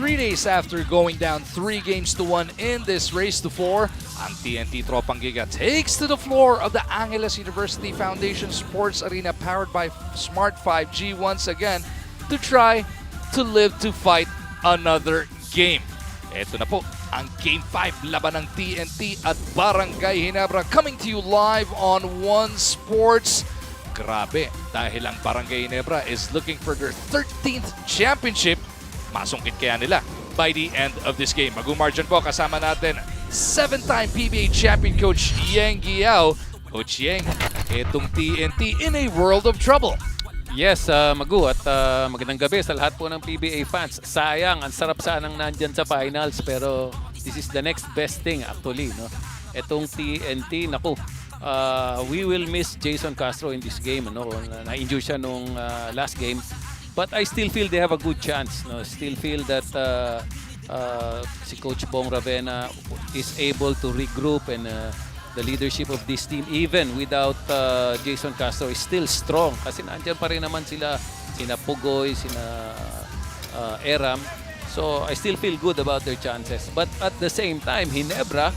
3 days after going down 3-1 in this race to 4, ang TNT Tropang Giga takes to the floor of the Angeles University Foundation Sports Arena powered by Smart 5G once again to try to live to fight another game. Ito na po ang Game 5 laban ng TNT at Barangay Ginebra coming to you live on One Sports. Grabe, dahil ang Barangay Ginebra is looking for their 13th championship. Masungkit kaya nila by the end of this game. Magumarjan po kasama natin 7-time PBA champion Coach Yeng Guiao. Coach Yeng, itong TNT in a world of trouble. Yes, Magu, at magandang gabi sa lahat po ng PBA fans. Sayang, ang sarap sanang nandyan sa finals, pero this is the next best thing actually, no? Etong TNT, naku, we will miss Jason Castro in this game, no? Na-injure siya nung last game. But I still feel they have a good chance, no? Still feel that si Coach Bong Ravena is able to regroup, and the leadership of this team, even without Jason Castro, is still strong. Kasi nandiyan pa rin naman sina Pugoy, sina Eram. So I still feel good about their chances. But at the same time, Ginebra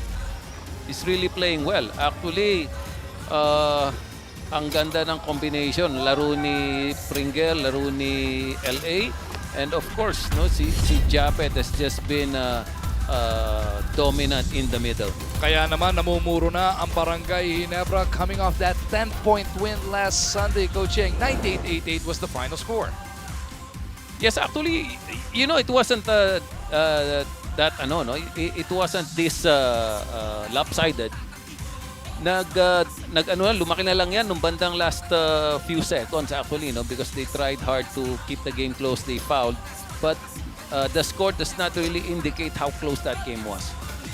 is really playing well. Actually, ang ganda ng combination. Laro ni Pringle, laro ni LA. And of course, no, si Japet has just been dominant in the middle. Kaya naman namumuro na ang Barangay Ginebra coming off that 10-point win last Sunday. Coach Yeng, 98-88 was the final score. Yes, actually, you know, it wasn't that no, it wasn't this lopsided. Lumaki na lang yan nung bandang last few seconds actually, no, because they tried hard to keep the game close. They fouled, but the score does not really indicate how close that game was.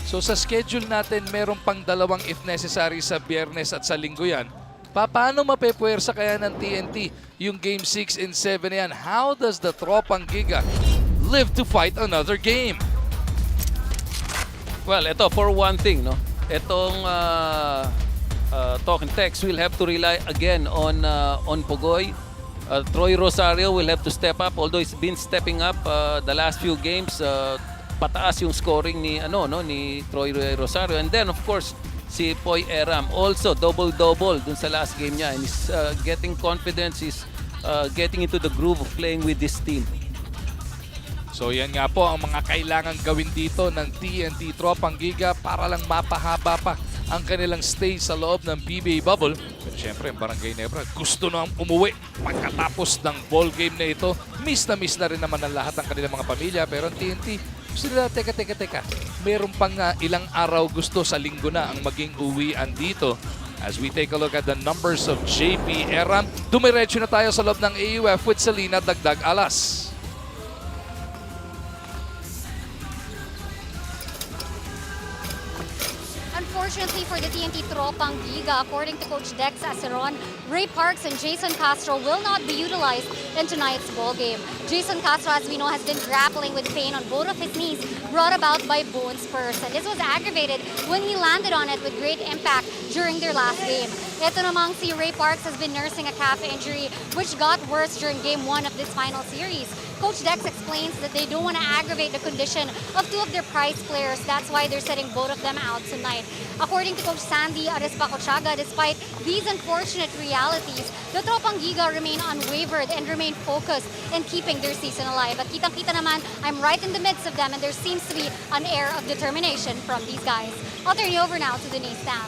So sa schedule natin, meron pang dalawang if necessary sa Biyernes at sa Linggo yan. Paano mapepuwersa kaya ng TNT yung Game 6 and 7 na yan? How does the Tropang Giga live to fight another game? Well, ito, for one thing, no, itong talk and text will have to rely again on Pugoy. Troy Rosario will have to step up, although he's been stepping up the last few games. Pataas yung scoring ni Troy Rosario, and then of course si Poy Eram also double-double dun sa last game niya, and he's getting confidence, he's getting into the groove of playing with this team. So yan nga po ang mga kailangan gawin dito ng TNT Tropang Giga para lang mapahaba pa ang kanilang stay sa loob ng PBA bubble. Pero syempre, ang Barangay Ginebra gusto na umuwi pagkatapos ng ball game na ito. Miss na rin naman ang lahat ng kanilang mga pamilya. Pero ang TNT, gusto nila, teka. Meron pang ilang araw gusto sa linggo na ang maging uwian dito. As we take a look at the numbers of JP Eram, dumiretso na tayo sa loob ng AUF with Selena Dagdag Alas. Unfortunately for the TNT Tropang Giga, according to Coach Dex Aceron, Ray Parks and Jason Castro will not be utilized in tonight's ball game. Jason Castro, as we know, has been grappling with pain on both of his knees brought about by bone spurs. And this was aggravated when he landed on it with great impact during their last game. Ito namang si Ray Parks has been nursing a calf injury which got worse during Game 1 of this final series. Coach Dex explains that they don't want to aggravate the condition of two of their prize players. That's why they're setting both of them out tonight. According to Coach Sandy Arespacochaga, despite these unfortunate realities, the Tropang Giga remain unwavered and remain focused in keeping their season alive. At kitang-kita naman, I'm right in the midst of them, and there seems to be an air of determination from these guys. I'll turn you over now to Denise Tam.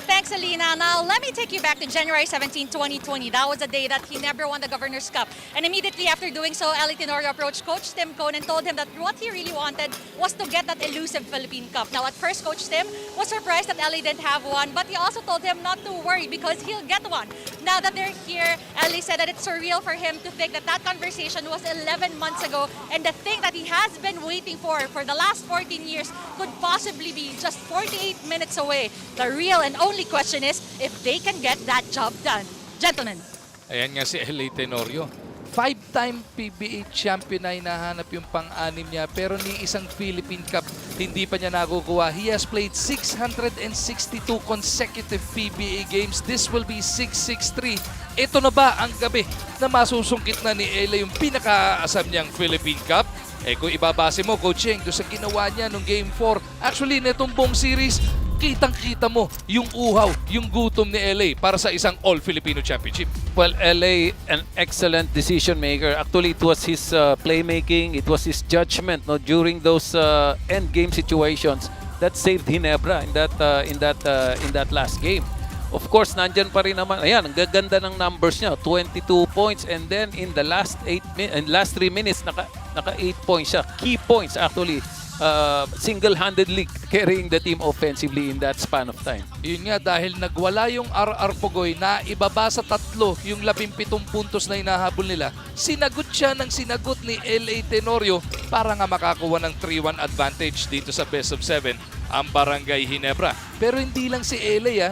Thanks, Alina. Now, let me take you back to January 17, 2020. That was the day that he never won the Governor's Cup. And immediately after doing so, Eli Tenorio approached Coach Tim Cone and told him that what he really wanted was to get that elusive Philippine Cup. Now, at first, Coach Tim was surprised that Eli didn't have one, but he also told him not to worry because he'll get one. Now that they're here, Eli said that it's surreal for him to think that that conversation was 11 months ago, and the thing that he has been waiting for the last 14 years could possibly be just 48 minutes away. The real and only question is if they can get that job done. Gentlemen. Ayan nga si Eli Tenorio. 5-time PBA champion na hinahanap yung pang-anim niya, pero ni isang Philippine Cup hindi pa niya nakukuha. He has played 662 consecutive PBA games. This will be 663. Ito na ba ang gabi na masusungkit na ni LA yung pinakaasam niyang Philippine Cup? Kung ibabase mo, Coach Cheng, doon sa ginawa niya nung Game 4, actually, netong buong series, kitang-kita mo yung uhaw, yung gutom ni LA para sa isang All-Filipino Championship. Well, LA, an excellent decision maker. Actually, it was his playmaking, it was his judgment no, during those end game situations that saved Ginebra in that last game. Of course, nandyan pa rin naman. Ayan, ang gaganda ng numbers niya. 22 points and then in the last 3 minutes, naka 8 points siya. Key points actually. Single-handedly carrying the team offensively in that span of time. Yun nga, dahil nagwala yung RR Pugoy na ibaba sa 3 yung 17 puntos na hinahabol nila, sinagot siya ng sinagot ni LA Tenorio para nga makakuha ng 3-1 advantage dito sa best of 7 ang Barangay Ginebra. Pero hindi lang si LA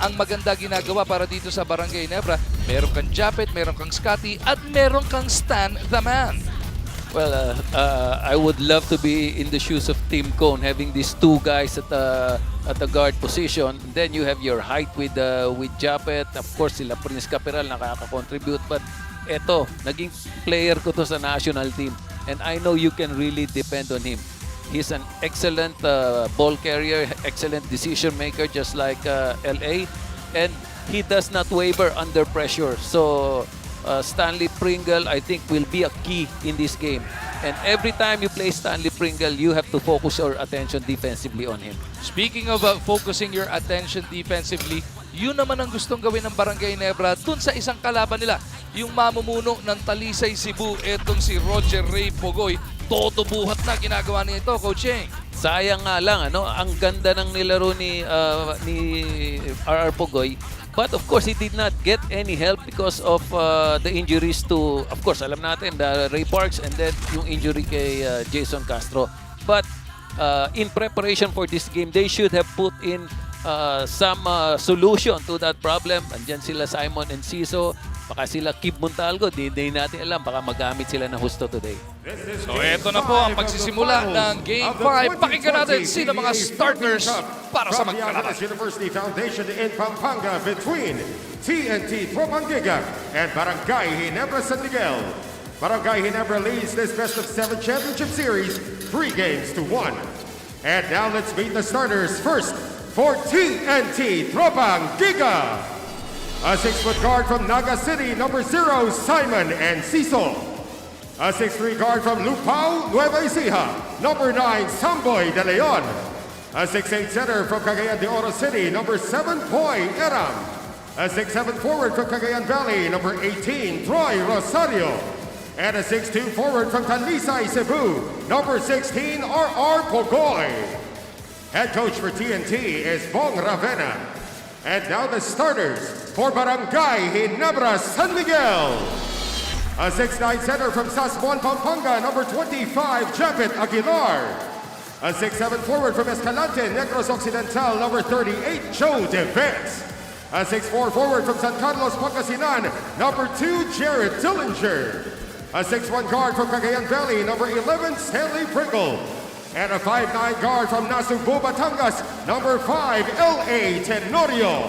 ang maganda ginagawa para dito sa Barangay Ginebra. Meron kang Japet, meron kang Scotty, at meron kang Stan the Man. Well, I would love to be in the shoes of Tim Cone, having these two guys at the guard position. Then you have your height with Japet. Of course, sila Prince Caperal nakaka-contribute. But eto, naging player ko to sa national team. And I know you can really depend on him. He's an excellent ball carrier, excellent decision maker, just like LA. And he does not waver under pressure. So Stanley Pringle, I think, will be a key in this game. And every time you play Stanley Pringle, you have to focus your attention defensively on him. Speaking of focusing your attention defensively, yun naman ang gustong gawin ng Barangay Ginebra dun sa isang kalaban nila. Yung mamumuno ng Talisay Cebu, etong si Roger Ray Pugoy. Todo buhat na ginagawa niya ito, Coach Cheng. Sayang nga lang, ang ganda ng nilaro ni RR Pugoy. But of course, he did not get any help because of the injuries to, of course, alam natin, the Ray Parks and then yung injury kay Jason Castro. But in preparation for this game, they should have put in some solution to that problem. Andyan sila Simon and Ciso, baka sila Kib Montalgo, di natin alam, baka magamit sila ng husto today. So eto na po ang pagsisimula ng Game 5. Pakinggan natin sino mga starters para sa magkalaban. University Foundation in Pampanga between TNT Tropangiga and Barangay Ginebra San Miguel. Barangay Ginebra leads this best of 7 championship series 3-1. And now let's meet the starters. First, for TNT Tropangiga. A 6-foot guard from Naga City, number 0, Simon and Ciso. A 6'3" guard from Lupao, Nueva Ecija, number 9, Samboy de Leon. A 6'8" center from Cagayan de Oro City, number 7, Poy Eram. A 6'7" forward from Cagayan Valley, number 18, Troy Rosario. And a 6'2" forward from Talisay Cebu, number 16, RR Pugoy. Head coach for TNT is Bong Ravena. And now the starters for Barangay Ginebra San Miguel. A 6'9" center from Sasmuan, Pampanga, number 25, Japet Aguilar. A 6'7" forward from Escalante, Negros Occidental, number 38, Joe Deves. A 6'4" forward from San Carlos, Pangasinan, number 2, Jared Dillinger. A 6'1" guard from Cagayan Valley, number 11, Stanley Pringle. And a 5'9" guard from Nasugbu, Batangas, number 5, L.A. Tenorio.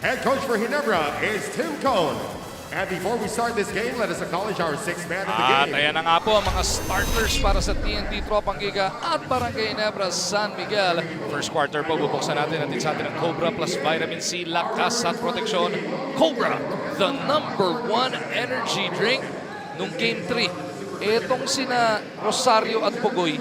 Head coach for Ginebra is Tim Cone. And before we start this game, let us acknowledge our 6th man of the At game. ayan na nga po ang mga starters para sa TNT Tropangiga at Barangay Ginebra San Miguel. First quarter po, bubuksan natin sa atin ng Cobra plus Vitamin C, lakas at proteksyon. Cobra, the #1 energy drink nung Game 3. Etong sina Rosario at Pugoy,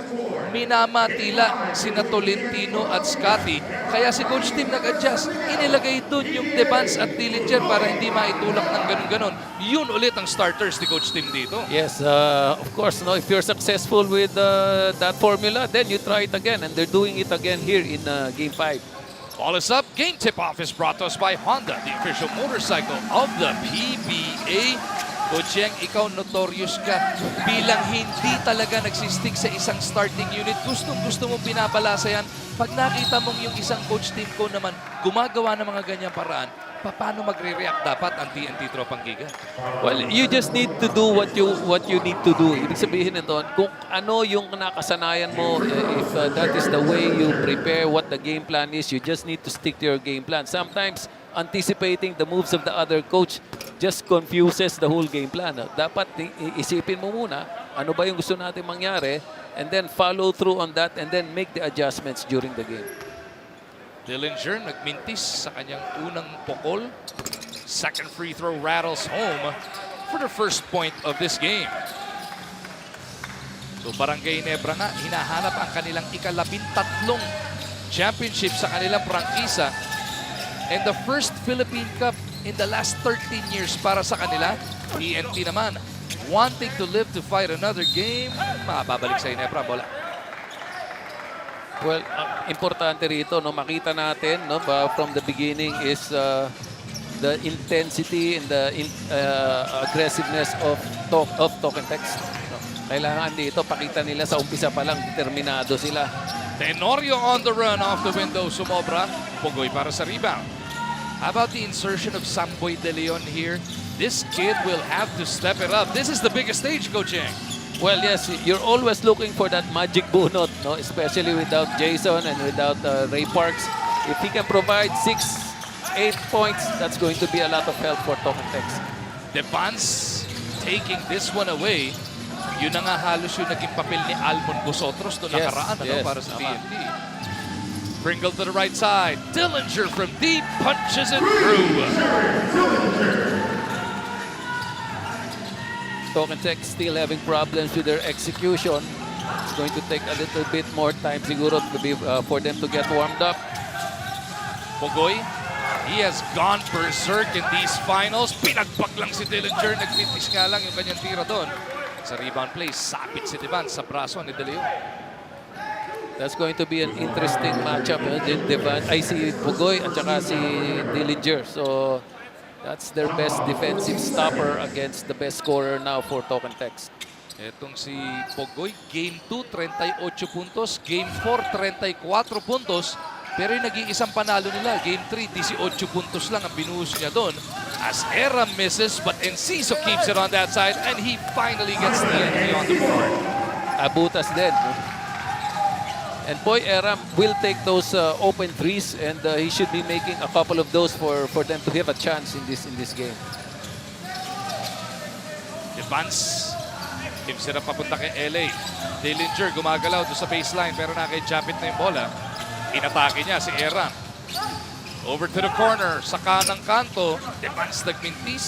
minamatila sina Tolentino at Scotty. Kaya si Coach Tim nag-adjust. Inilagay doon yung Devans at Dillinger para hindi maitulak ng ganun-ganon. Yun ulit ang starters ni Coach Tim dito. Yes, of course, if you're successful with that formula, then you try it again. And they're doing it again here in Game 5. All is up. Game tip-off is brought to us by Honda, the official motorcycle of the PBA. Coach Cheng, ikaw notorious ka bilang hindi talaga nagsistick sa isang starting unit. Gustong-gusto mo pinapalasa yan. Pag nakita mong yung isang coach team ko naman gumagawa ng mga ganyang paraan, paano magre-react dapat ang TNT Tropang Giga? Well, you just need to do what you need to do. Ibig sabihin nito, kung ano yung nakasanayan mo, if that is the way you prepare what the game plan is, you just need to stick to your game plan. Sometimes, anticipating the moves of the other coach just confuses the whole game plan. Dapat isipin mo muna, ano ba yung gusto natin mangyari, and then follow through on that, and then make the adjustments during the game. Dillinger nagmintis sa kanyang unang pokol. Second free throw rattles home for the first point of this game. So Barangay Ginebra nga, hinahanap ang kanilang ika-13 championship sa kanilang prangkisa. And the first Philippine Cup in the last 13 years para sa kanila. TNT naman, wanting to live to fight another game. Mababalik sa Ginebra, bola. Well, importante rito, no, makita natin, no, from the beginning is the intensity and the aggressiveness of Token Text. No, kailangan dito, pakita nila sa umpisa pa lang, determinado sila. Tenorio on the run off the window, sumobra. Pugoy para sa rebound. How about the insertion of Samboy De Leon here? This kid will have to step it up. This is the biggest stage, Coach Yang. Well, yes, you're always looking for that magic bunot, no? Especially without Jason and without Ray Parks. If he can provide 6-8 points, that's going to be a lot of help for Token Text. Devans taking this one away. Yun na nga halos yung naging papel ni Almon Busotros noong nakaraan para sa tama. TNT. Pringle to the right side. Dillinger from deep punches it through. Token Text still having problems with their execution. It's going to take a little bit more time siguro for them to get warmed up. Pugoy, he has gone berserk in these finals. Pinagpag lang si Dillinger. Nagmintis nga lang yung kanyang tira doon. Sa rebound play, sapit si Devans sa braso ni De Leon. That's going to be an interesting matchup. I see Pugoy at saka si Dillinger. So that's their best defensive stopper against the best scorer now for Token Text. Etong si Pugoy, Game 2, 38 puntos. Game 4, 34 puntos. Pero yung nag-iisang panalo nila, Game 3, 18 puntos lang ang binuhos niya doon. As Era misses, but Enciso keeps it on that side, and he finally gets the entry on the board. Abutas din. No? And boy, Era will take those open threes, and he should be making a couple of those for them to have a chance in this game. Advance. Gives it up papunta kay LA. Dillinger gumagalaw doon sa baseline, pero nakay-jump it na yung bola. Inatake niya si Era. Over to the corner, sa kanang kanto. Devans nagmintis.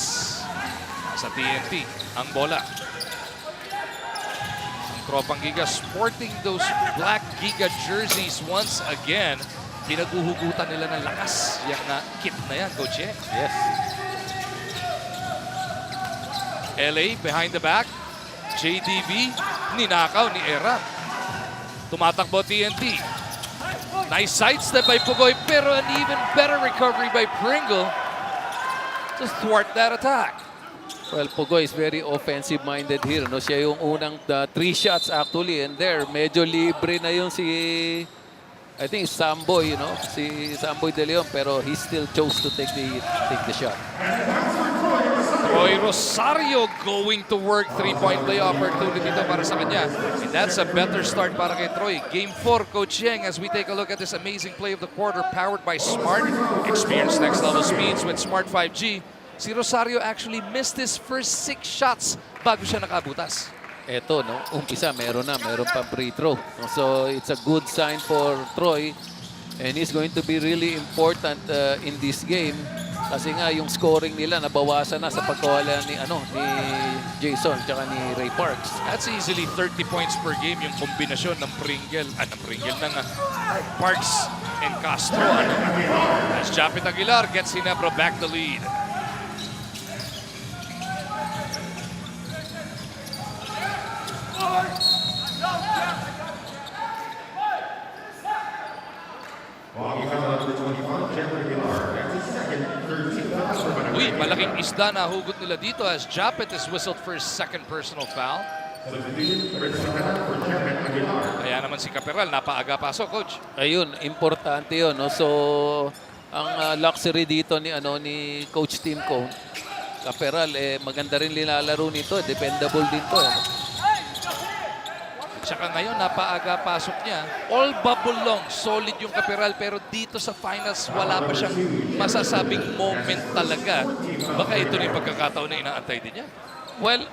Sa TNT, ang bola. Ang Tropang Giga sporting those black Giga jerseys once again. Pinaguhugutan nila ng lakas. Yang na kit na yan, Coach Yang. Yes. LA behind the back. JDB, ninakaw ni Era. Tumatakbo TNT. Nice sidestep by Pugoy, pero an even better recovery by Pringle to thwart that attack. Well, Pugoy is very offensive-minded here. No? Siya yung unang 3 shots actually, and there, medyo libre na yung si, I think, Samboy, you know, si Samboy De Leon, pero he still chose to take the shot. Troy Rosario going to work. 3-point play opportunity to para sa kanya. And that's a better start para kay Troy. Game 4, Coach Yang, as we take a look at this amazing play of the quarter powered by Smart. Experience next level speeds with Smart 5G. Si Rosario actually missed his first 6 shots bago siya nakabutas. Eto, no, umpisa, meron pang free throw. So it's a good sign for Troy. And he's going to be really important in this game. Kasi nga yung scoring nila nabawasan na sa pagkawala ni Jason tsaka ni Ray Parks. That's easily 30 points per game yung kombinasyon ng Parks and Castro. As Japit Aguilar gets Ginebra back the lead. Uy, malaking isda na hugot nila dito as Japet is whistled for his second personal foul. Kaya naman si Caperal, napaaga pasok, Coach. Ayun, importante yun. No? So, Ang luxury dito ni Coach Tim Cone, Caperal, maganda rin nilalaro nito. Dependable din to. Tsaka ngayon, napaaga pasok niya. All bubble long, solid yung Caperal. Pero dito sa finals, wala pa siyang masasabing moment talaga. Baka ito na yung pagkakataon na inaantay din niya. Well,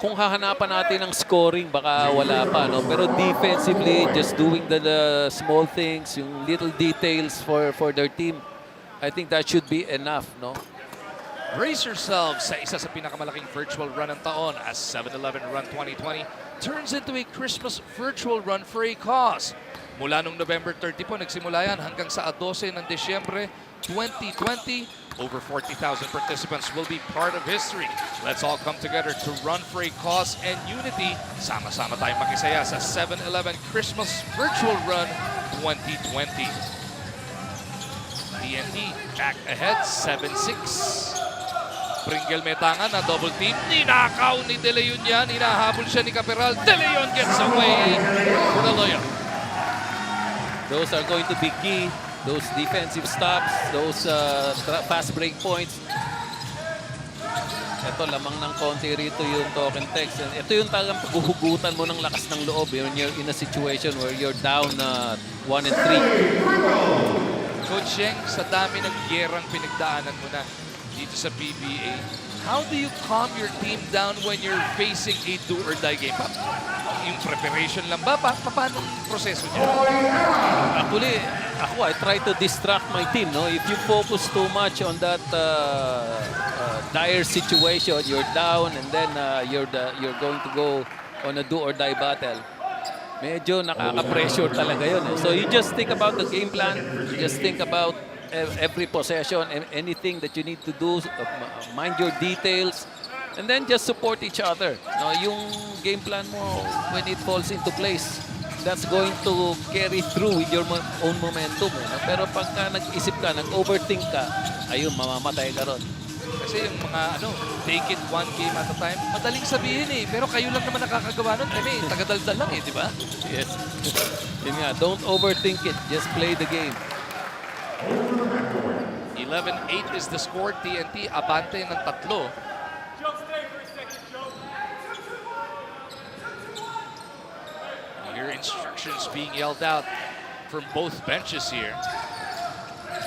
kung hahanapan natin ng scoring, baka wala pa, no? Pero defensively, just doing the small things, yung little details for their team, I think that should be enough, no? Brace yourselves sa isa sa pinakamalaking virtual run ng taon as 7-Eleven Run 2020 turns into a Christmas virtual run for a cause. Mula nung November 30 po nagsimula yan hanggang sa 12 ng Disyembre 2020, over 40,000 participants will be part of history. Let's all come together to run for a cause and unity. Sama-sama tayong makisaya sa 7-Eleven Christmas Virtual Run 2020. TNT back ahead, 7-6. Pringle may tangan na double team. Ninakaw ni De Leon yan. Hinahabol siya ni Caperal. De Leon gets away for the layup. Those are going to be key. Those defensive stops, those fast break points. Ito, lamang ng konti rito yung token text. And ito yung talagang paghuhugutan mo ng lakas ng loob when you're in a situation where you're down 1 and 3. Coach Sheng, sa dami ng gerang pinagdaanan mo na dito sa PBA, how do you calm your team down when you're facing a do-or-die game? Yung preparation lang ba? Paano ang proseso niya? Actually, I try to distract my team. No, if you focus too much on that dire situation, you're down, and then you're going to go on a do-or-die battle. Medyo nakaka-pressure talaga yun. So you just think about the game plan. You just think about every possession and anything that you need to do. Mind your details. And then just support each other. No, yung game plan mo, when it falls into place, that's going to carry through with your own momentum. No? Pero pagka nag-isip ka, nag-overthink ka, ayun, mamamatay ka ron. Kasi yung mga take it one game at a time, madaling sabihin eh. Pero kayo lang naman nakakagawa nun. Kami, tagadaldal lang eh, di ba? Yes. Yun nga, don't overthink it. Just play the game. 11-8 is the score. TNT, abante ng 3. You hear instructions being yelled out from both benches here.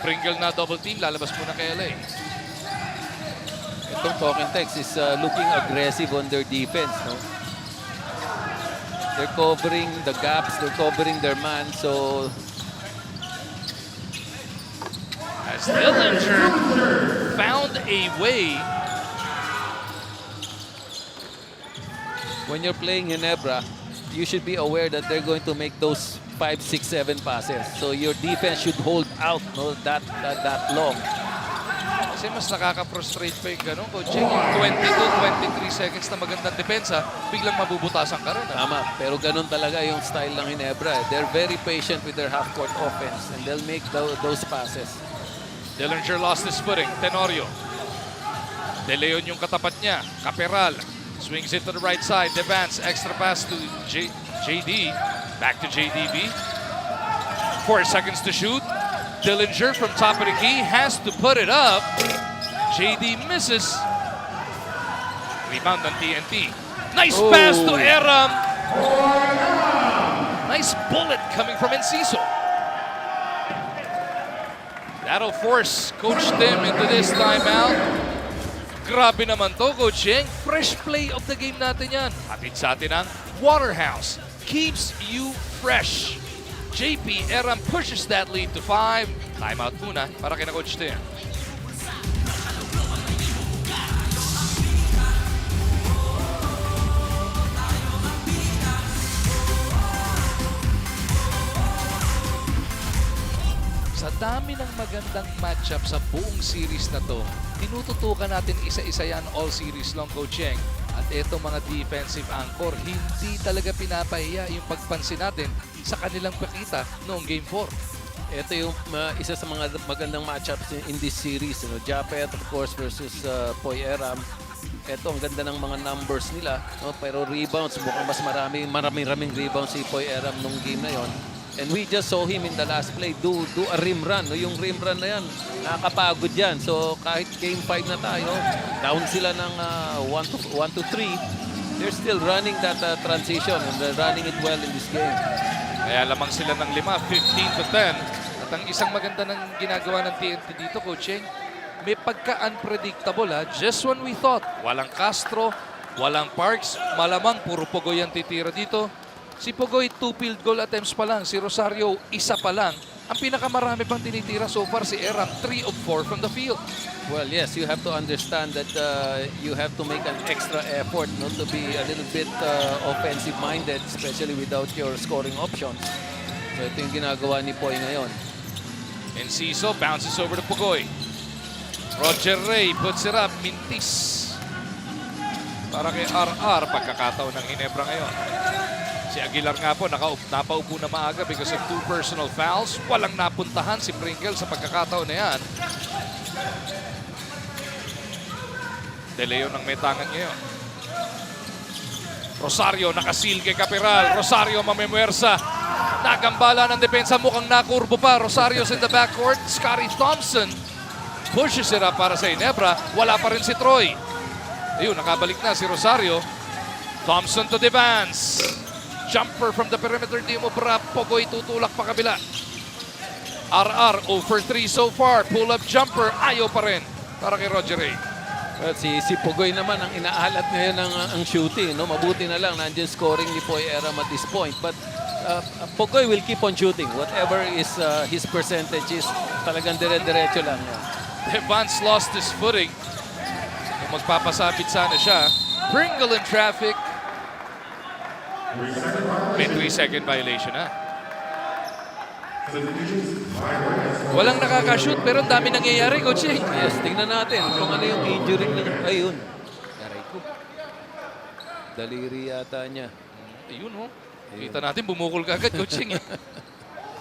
Pringle na double team, lalabas muna kay LA. Itong token text is looking aggressive on their defense. No? They're covering the gaps. They're covering their man. So As Dillinger found a way. when you're playing Ginebra, you should be aware that they're going to make those 5, 6, 7 passes. So your defense should hold out that long. Kasi mas nakaka-frustrate pa yung gano'n, Coach Cheng. Yung 22, 23 seconds na magandang depensa, biglang mabubutasan ka rin. Tama, pero ganun talaga yung style ng Ginebra. They're very patient with their half-court offense and they'll make those passes. Dillinger lost his footing. Tenorio. De Leon yung katapat niya. Caperal. Swings it to the right side. Devance. Extra pass to JD. Back to JDB. 4 seconds to shoot. Dillinger from top of the key has to put it up. JD misses. Rebound ng TNT. Nice pass to Aram. Nice bullet coming from Enciso. That'll force Coach Tim into this timeout. Grabe naman to, Coach Cheng. Fresh play of the game natin yan. Hatid sa atin ang Waterhouse. Keeps you fresh. JP Aram pushes that lead to 5. Timeout muna para kina Coach Tim. Sa dami ng magandang matchup sa buong series na to, tinututukan natin isa-isa yan all series long, Coach Cheng. At itong mga defensive anchor, hindi talaga pinapahiya yung pagpansin natin sa kanilang pakita noong Game 4. Ito yung isa sa mga magandang matchups in this series. Japet, of course, versus Poy Aram. Ito, ang ganda ng mga numbers nila. No? Pero rebounds, mukhang mas maraming rebounds si Poy Aram nung game na yon. And we just saw him in the last play do a rim run. No? Yung rim run na yan, nakakapagod yan. So kahit game 5 na tayo, down sila ng 1 to 3, they're still running that transition and they're running it well in this game. Kaya lamang sila ng 5, 15 to 10. At ang isang maganda ng ginagawa ng TNT dito, coaching, may pagka-unpredictable ha. Just when we thought, walang Castro, walang Parks, malamang puro Pugoy ang titira dito. Si Pugoy, 2 field goal attempts pa lang. Si Rosario, 1 pa lang. Ang pinakamarami pang tinitira so far si Eram, 3 of 4 from the field. Well, yes, you have to understand that you have to make an extra effort not to be a little bit offensive-minded, especially without your scoring options. So ito yung ginagawa ni Poy ngayon. Enciso bounces over to Pugoy. Roger Ray puts it up. Mintis. Para kay RR, pagkakataon ng Ginebra ngayon. Si Aguilar nga po, napaupo na maaga because of 2 personal fouls. Walang napuntahan si Pringle sa pagkakataon na yan. De Leon ang may tangan ngayon. Rosario nakasil kay Capiral. Rosario mamemwersa. Nagambala ng depensa, mukhang nakurbo pa. Rosario's in the backcourt. Scotty Thompson pushes it up para sa Ginebra. Wala pa rin si Troy. Ayun, nakabalik na si Rosario. Thompson to Devance. Jumper from the perimeter. Di mo bra. Pugoy tutulak pa kabila. RR 0 for 3 so far. Pull-up jumper. Ayaw pa rin para kay Roger Ray. Well, si Pugoy naman ang inaalat ngayon ang shooting. No? Mabuti na lang nandiyan scoring ni Poy Eram at this point. But Pugoy will keep on shooting. Whatever is his percentage is, talagang dire-diretso lang yan. Devance lost his footing. Kung magpapasabit sana siya. Pringle in traffic. May 3-second violation ha. Walang nakakashoot pero ang dami nangyayari, coaching. Yes, tingnan natin kung ano yung injury ng ayun. Aray ko. Daliri yata niya. Ayun oh. Kita natin bumukol ka agad, coaching.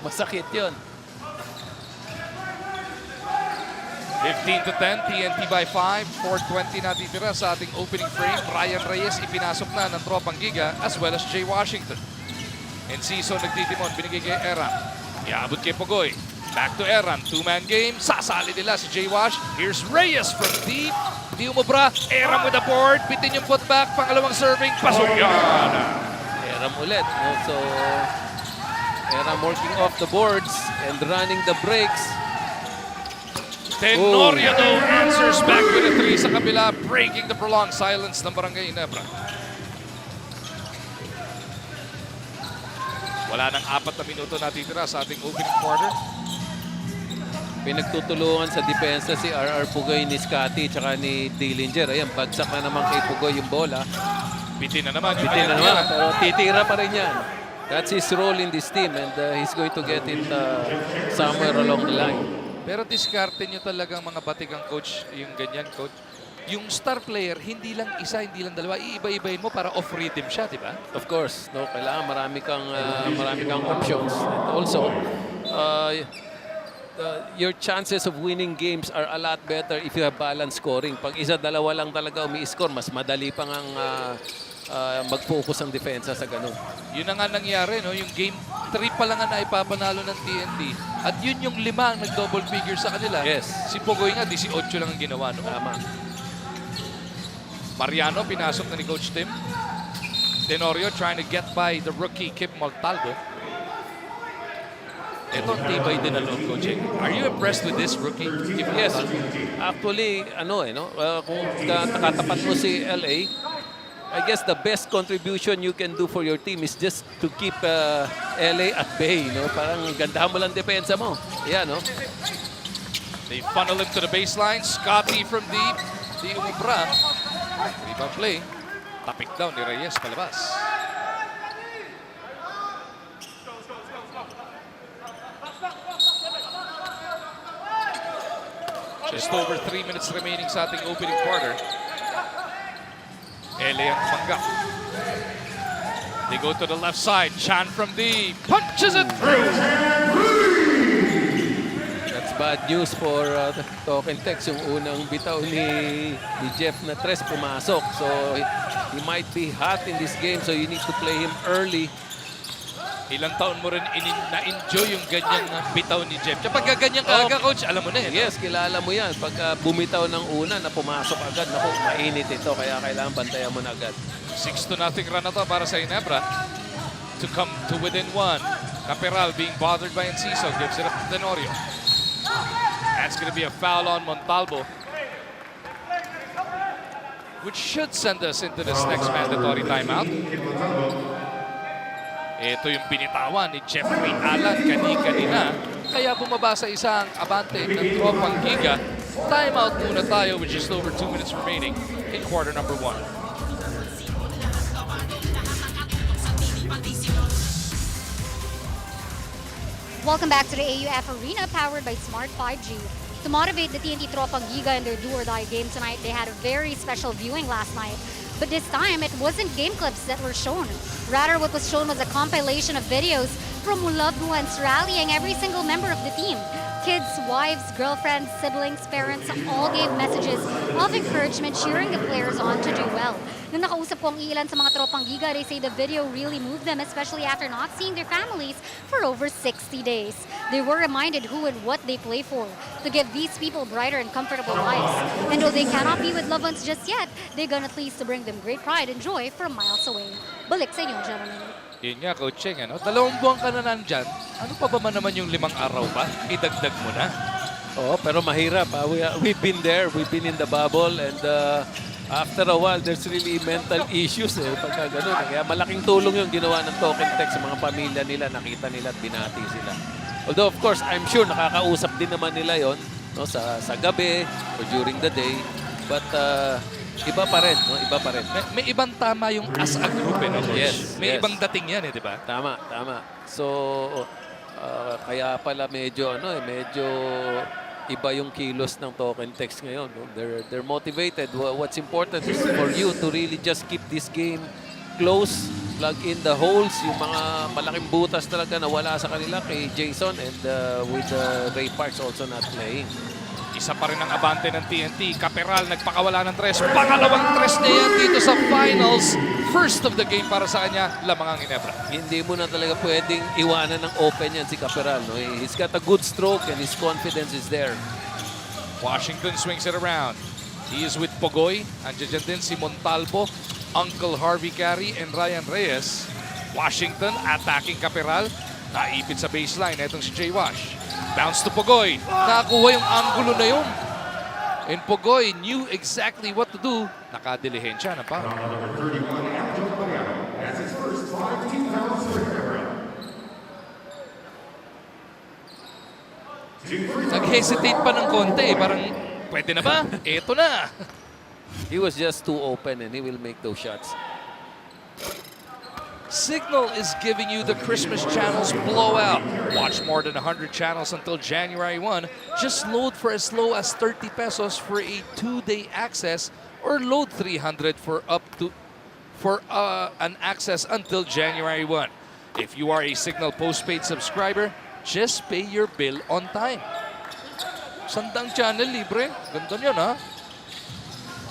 Masakit yon. 15 to 10, TNT by 5. 4:20 natitira sa ating opening frame. Ryan Reyes ipinasok na ng Tropang Giga as well as Jay Washington. Enciso nagtitimon, binigay kay Eram. Iabot kay Pugoy. Back to Eram, 2-man game. Sasali nila si Jay Wash. Here's Reyes from deep. Di umubra. Eram with the board. Bitin yung putback. Pangalawang serving. Pasok yan. Eram ulit. No? So, Eram working off the boards and running the breaks. Tenorio though answers back with a 3 sa kabila, breaking the prolonged silence ng Barangay Ginebra. Wala nang 4 na minuto natitira sa ating opening quarter. Pinagtutulungan sa depensa si RR Pugoy ni Scotty tsaka ni Dillinger. Ayan, bagsak na naman kay Pugoy yung bola. Bitin na naman. Bitin na naman, pero titira pa rin yan. That's his role in this team and he's going to get it somewhere along the line. Pero diskarte nyo talagang mga batikang coach, yung ganyan coach. Yung star player, hindi lang isa, hindi lang dalawa. Iiba-ibahin mo para off-rhythm siya, di ba? Of course, no, kailangan marami kang options. And also, your chances of winning games are a lot better if you have balanced scoring. Pag isa, dalawa lang talaga umi-score, mas madali pang ang mag-focus ang depensa sa ganun. Yun na nga nangyari, no? Yung game 3 pa lang nga naipapanalo ng TNT. At yun yung 5 ang nag-double figure sa kanila. Yes. Si Pugoy nga, 18 lang ang ginawa, no? Tama. Mariano, pinasok na ni Coach Tim. Tenorio trying to get by the rookie Kip Montaldo. Ito ang tibay din ng loob, Coach. Are you impressed with this rookie? Kip Yes. Montaldo? Actually, kung katapat mo si LA, I guess the best contribution you can do for your team is just to keep LA at bay. No? Parang gandahan mo lang depensa mo. Yan, no? They funnel him to the baseline. Scotty from deep. Di umubra. Rebound play. Tapik down ni Reyes palabas. Just over 3 minutes remaining sa ating opening quarter. LA ang tumanggap. They go to the left side. Chan from deep. Punches it through. That's bad news for Talk and Text. Yung unang bitaw ni Jeff na Tres pumasok. So he might be hot in this game. So you need to play him early. Ilang taon mo rin na-enjoy yung ganyang bitaw ni Jeff. Kapag ganyan ka aga, coach, alam mo na eh. Yes, kilala mo yan. Pag bumitaw ng una na pumasok agad, naku, mainit ito. Kaya kailangan bantayan mo na agad. 6-0 run na to para sa Ginebra to come to within 1. Caperal being bothered by Enciso, gives it up to Tenorio. That's going to be a foul on Montalvo, which should send us into this next mandatory timeout. Ito yung binitawan ni Jeffrey Allen kanina. Kaya bumaba sa isang abante ng Tropang Giga. Timeout muna tayo with just over 2 minutes remaining in quarter number 1. Welcome back to the AUF Arena, powered by Smart 5G. To motivate the TNT Tropang Giga in their do-or-die game tonight, they had a very special viewing last night. But this time, it wasn't game clips that were shown. Rather, what was shown was a compilation of videos from loved ones rallying every single member of the team. Kids, wives, girlfriends, siblings, parents all gave messages of encouragement, cheering the players on to do well. Nung nakausap ko ang ilan sa mga Tropang Giga, they say the video really moved them, especially after not seeing their families for over 60 days. They were reminded who and what they play for, to give these people brighter and comfortable lives. And though they cannot be with loved ones just yet, they're gonna please to bring them great pride and joy from miles away. Balik sa inyo, gentlemen. Yun nga, Coach Cheng, ano? 2 buwan ka na nandyan. Ano pa ba naman yung 5 araw pa? Idagdag mo na. Oo, pero mahirap. We've been there. We've been in the bubble. And after a while, there's really mental issues. Pagka ganun. Kaya malaking tulong yung ginawa ng Token Tech sa mga pamilya nila. Nakita nila at binati sila. Although, of course, I'm sure nakakausap din naman nila yon, no, sa gabi or during the day. But iba pa rin. No? Iba pa rin. May ibang tama yung as a group, eh, no, Coach? Yes, May yes. ibang dating yan, eh, di ba? Tama, tama. So, kaya pala medyo iba yung kilos ng Token Text ngayon. No? They're motivated. What's important is for you to really just keep this game close, plug in the holes, yung mga malaking butas talaga na wala sa kanila kay Jason and with Ray Parks also not playing. Isa pa rin ang abante ng TNT. Caperal nagpakawala ng 3. Pangalawang 3 na yan dito sa finals. First of the game para sa kanya, lamang ang Ginebra. Hindi mo na talaga pwedeng iwanan ng open yan si Caperal. No? He's got a good stroke and his confidence is there. Washington swings it around. He is with Pogoy. Andiyan din si Montalvo, Uncle Harvey Carey, and Ryan Reyes. Washington attacking Caperal. Naipit sa baseline. Etong si Jay Wash. Bounce to Pogoy. Nakakuha yung angulo na yun. And Pogoy knew exactly what to do. Nakadilihensya na pa. Nag-hesitate pa ng konti. Parang, pwede na ba? Eto na. He was just too open and he will make those shots. Signal is giving you the Christmas channels blowout. Watch more than 100 channels until January 1. Just load for as low as 30 pesos for a 2-day access or load 300 for an access until January 1. If you are a Signal postpaid subscriber, just pay your bill on time. Sandang channel libre. Ganda yun, ha?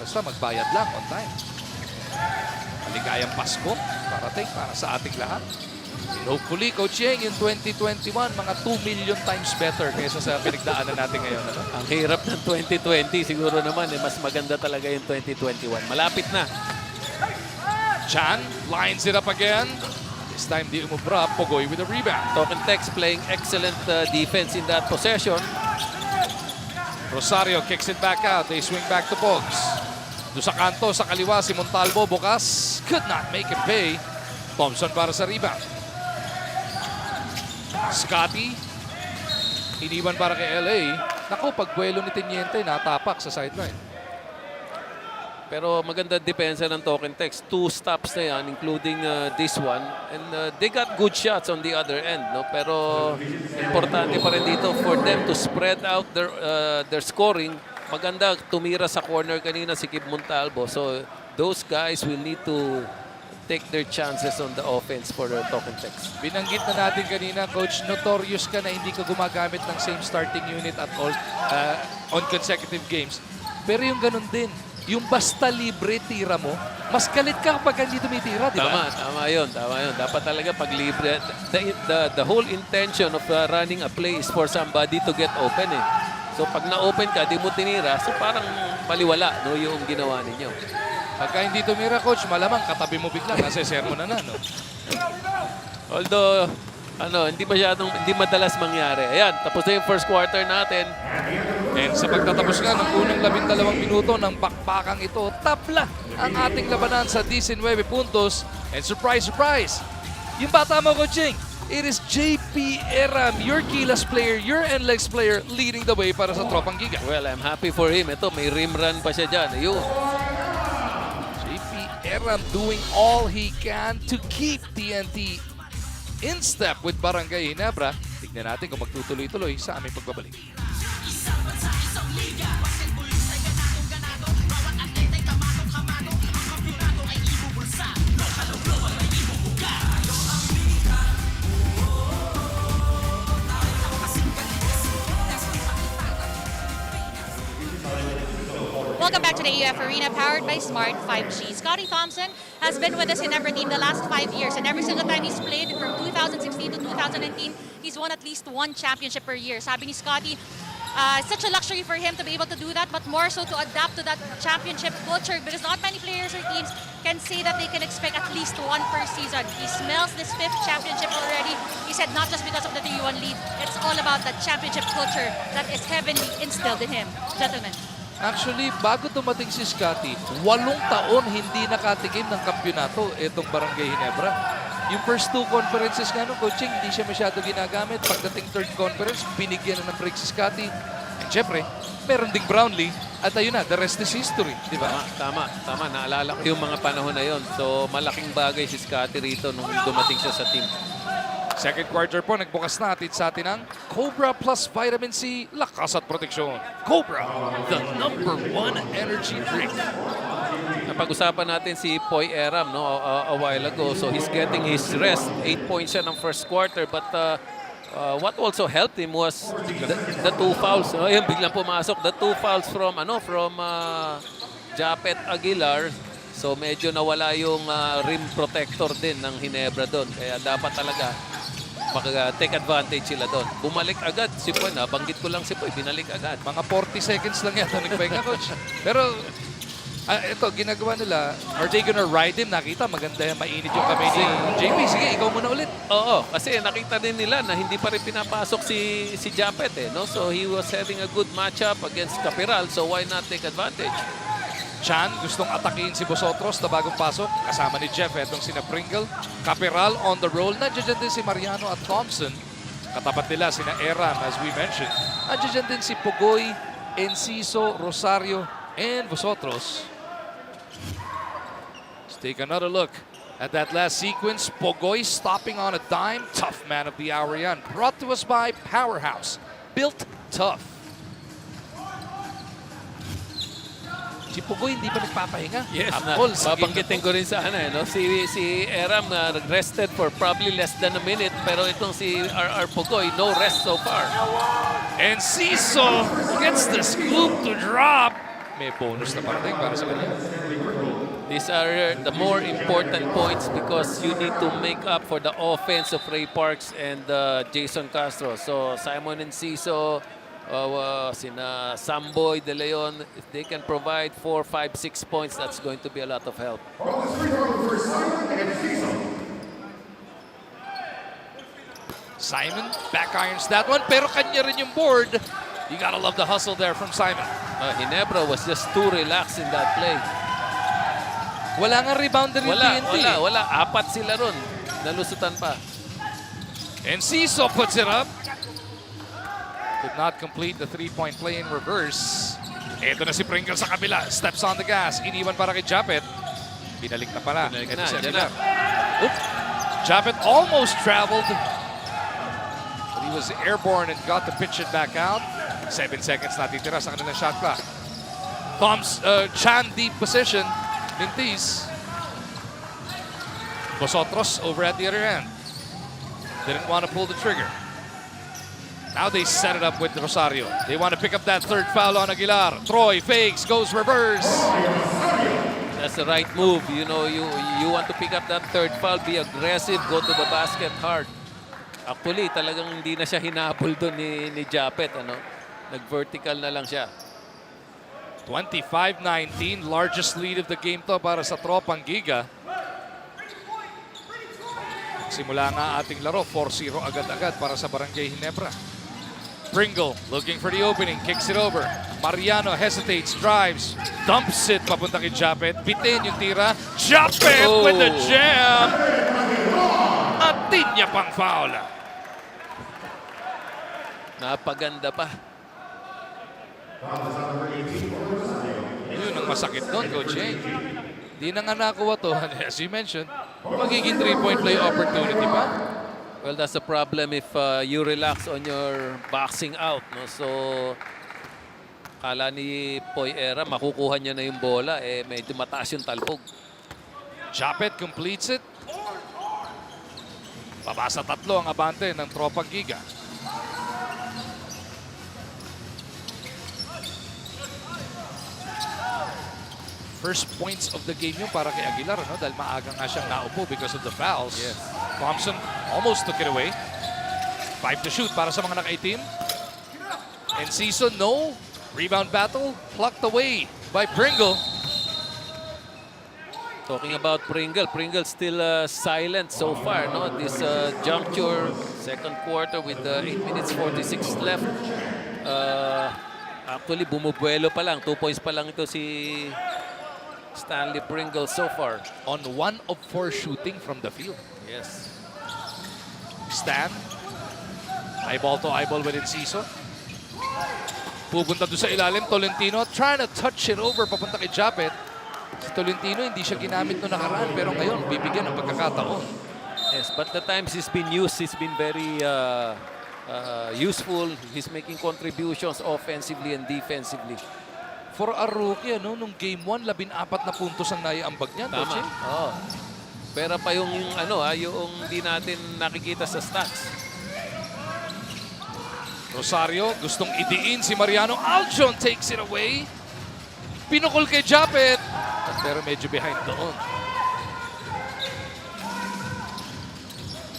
Basta magbayad lang on time. Maligayang Pasko parating para sa ating lahat. And hopefully, Coach Yeng, yung 2021, mga 2 million times better kaysa sa pinagdaanan natin ngayon. Ano? Ang hirap ng 2020 siguro naman mas maganda talaga yung 2021. Malapit na. Chan lines it up again. This time, di umubra. Pogoy with a rebound. Token Tex playing excellent defense in that possession. Rosario kicks it back out. They swing back to Pogs. Doon sa kanto, sa kaliwa, si Montalvo bukas. Could not make it pay. Thompson para sa rebound. Scotty. Iniwan para kay LA. Naku, pagbuelo ni Teniente, natapak sa sideline. Pero maganda depensa ng Token Tex. 2 stops na yan, including this one. And they got good shots on the other end. No? Pero importante pa rin dito for them to spread out their scoring. Maganda tumira sa corner kanina si Kip Montalvo. So those guys will need to take their chances on the offense for the Token Tex. Binanggit na natin kanina, Coach, notorious ka na hindi ka gumagamit ng same starting unit at all on consecutive games. Pero yung ganun din, yung basta libre tira mo, mas galit ka kapag hindi tumitira, di ba? Tama yun. Dapat talaga pag libre. The whole intention of running a play is for somebody to get open eh. So pag na-open ka, di mo tinira, so parang maliwala no, yung ginawa ninyo. Pagka hindi tumira, coach, malamang katabi mo bigla, nasa sermon na, no? Although, hindi madalas mangyari. Ayan, tapos na yung first quarter natin. And sa pagtatapos nga ng unang 12 minuto ng bakbakang ito, tapla ang ating labanan sa 19 puntos. And surprise, surprise, yung bata mo, coaching, it is JP Eram, your Gilas player, your NLEX player, leading the way para sa Tropang Giga. Well, I'm happy for him. Ito, may rim run pa siya dyan. Ayun. JP Eram doing all he can to keep TNT in step with Barangay Ginebra. Tignan natin kung magtutuloy-tuloy sa aming pagbabalik. Welcome back to the AUF Arena, powered by Smart 5G. Scotty Thompson has been with the Ginebra team the last 5 years, and every single time he's played from 2016 to 2019, he's won at least one championship per year. Sabi ni Scotty, it's such a luxury for him to be able to do that, but more so to adapt to that championship culture, because not many players or teams can say that they can expect at least one per season. He smells this 5th championship already. He said not just because of the 3-1 lead, it's all about that championship culture that is heavily instilled in him. Gentlemen. Actually, bago tumating si Scotty, 8 taon hindi nakatikim ng kampyonato itong Barangay Ginebra. Yung first 2 conferences nga nung coaching, hindi siya masyado ginagamit. Pagdating 3rd conference, binigyan na ng break si Scotty. And syempre, meron ding Brownlee. At ayun na, the rest is history, di ba? Tama. Naalala ko yung mga panahon na yon. So, malaking bagay si Scotty rito nung dumating siya sa team. Second quarter po, nagbukas na atin sa atin ang Cobra Plus Vitamin C, lakas at proteksyon. Cobra, the #1 energy drink. Napag-usapan natin si Poy Eram no, a while ago. So he's getting his rest. 8 points siya ng first quarter. But what also helped him was the 2 fouls. No? Ayun, biglang pumasok. The 2 fouls from Japet Aguilar. So medyo nawala yung rim protector din ng Ginebra doon. Kaya dapat talaga take advantage sila doon. Bumalik agad si Poy. Nabanggit ko lang si Poy. Binalik agad. Mga 40 seconds lang yata nagpahinga, coach. Pero ito, ginagawa nila, are they gonna ride him? Nakita, maganda yan, mainit yung kamay ni JP. Sige, ikaw muna ulit. Oo, kasi nakita din nila na hindi pa rin pinapasok si Japet. No? So he was having a good matchup against Capiral. So why not take advantage? Chan, gustong atakihin si Bosotros na bagong pasok. Kasama ni Jeff, etong sina Pringle. Capiral on the roll. Nandiyan din si Mariano at Thompson. Katapat nila sina Eram, as we mentioned. Nandiyan din si Pugoy, Enciso, Rosario, and Bosotros. Let's take another look at that last sequence. Pugoy stopping on a dime. Tough man of the hour yan. Brought to us by Powerhouse. Built tough. Si Pugoy hindi pa nagpapahinga. Yes, At all sa game babanggitin ko rin sana. No? Si Eram rested for probably less than a minute. Pero itong si RR Pugoy, no rest so far. And Ciso gets the scoop to drop. May bonus na parating para sa kanya. These are the more important points because you need to make up for the offense of Ray Parks and Jason Castro. So Simon and Ciso, sina Samboy, De Leon, if they can provide 4, 5, 6 points, that's going to be a lot of help. Simon back irons that one, pero kanya rin yung board. You gotta love the hustle there from Simon. Ginebra was just too relaxed in that play. Wala nga rebounder yung TNT. Wala. 4 sila ron. Nalusutan pa. And Ciso puts it up. Did not complete the 3-point play in reverse. Ito na si Pringle sa kabila. Steps on the gas. Iniwan para kay Japet. Binalik na pala. Binalik Ito na, si dyan Aguilar. Oop. Japet almost traveled. But he was airborne and got to pitch it back out. 7 seconds natitira sa kanilang shot clock. Chan deep position. Lintis. Bosotros over at the other end. Didn't want to pull the trigger. Now they set it up with Rosario. They want to pick up that third foul on Aguilar. Troy fakes, goes reverse. That's the right move. You know, you want to pick up that third foul, be aggressive, go to the basket hard. Actually, talagang hindi na siya hinabol doon ni Japet. Ano? Nag-vertical na lang siya. 25-19, largest lead of the game to para sa Tropang Giga. Simula nga ating laro, 4-0 agad-agad para sa Barangay Ginebra. Pringle looking for the opening, kicks it over. Mariano hesitates, drives, dumps it papunta kay Japet. Bitin yung tira. Japet with the jam! At di niya pang foul. Napaganda pa. Yun ang masakit doon, Coach Yang. Di na nga nakuha to. As you mentioned, magiging 3-point play opportunity pa. Well, that's the problem if you relax on your boxing out. No? So, kala ni Poy Era, makukuha niya na yung bola. Eh, medyo mataas yung talbog. Japet completes it. Babasa 3 ang abante ng Tropang Giga. First points of the game yung para kay Aguilar, no? Dahil maaga nga siyang naupo because of the fouls. Yes. Thompson almost took it away. 5 to shoot para sa mga naka-itim. Enciso, no. Rebound battle, plucked away by Pringle. Talking about Pringle, Pringle still silent so far. No, this juncture, second quarter with 8 minutes 46 left. Actually, bumubuelo pa lang. 2 points pa lang ito si Stanley Pringle so far. On 1 of 4 shooting from the field. Yes. Stan. Eyeball to eyeball with Enciso. Pupunta doon sa ilalim. Tolentino trying to touch it over papunta kay Japet. Si Tolentino hindi siya ginamit noong nakaraan pero ngayon bibigyan ng pagkakataon. Yes, but the times he's been used, he's been very useful. He's making contributions offensively and defensively. For a rookie, ano, nung game 1, 14 na puntos ang naiambag niya. Tama. Coach, eh? Oo. Pero pa yung ano yung di natin nakikita sa stats. Rosario gustong idiin si Mariano. Aljon takes it away. Pinukol kay Japet. Pero medyo behind doon.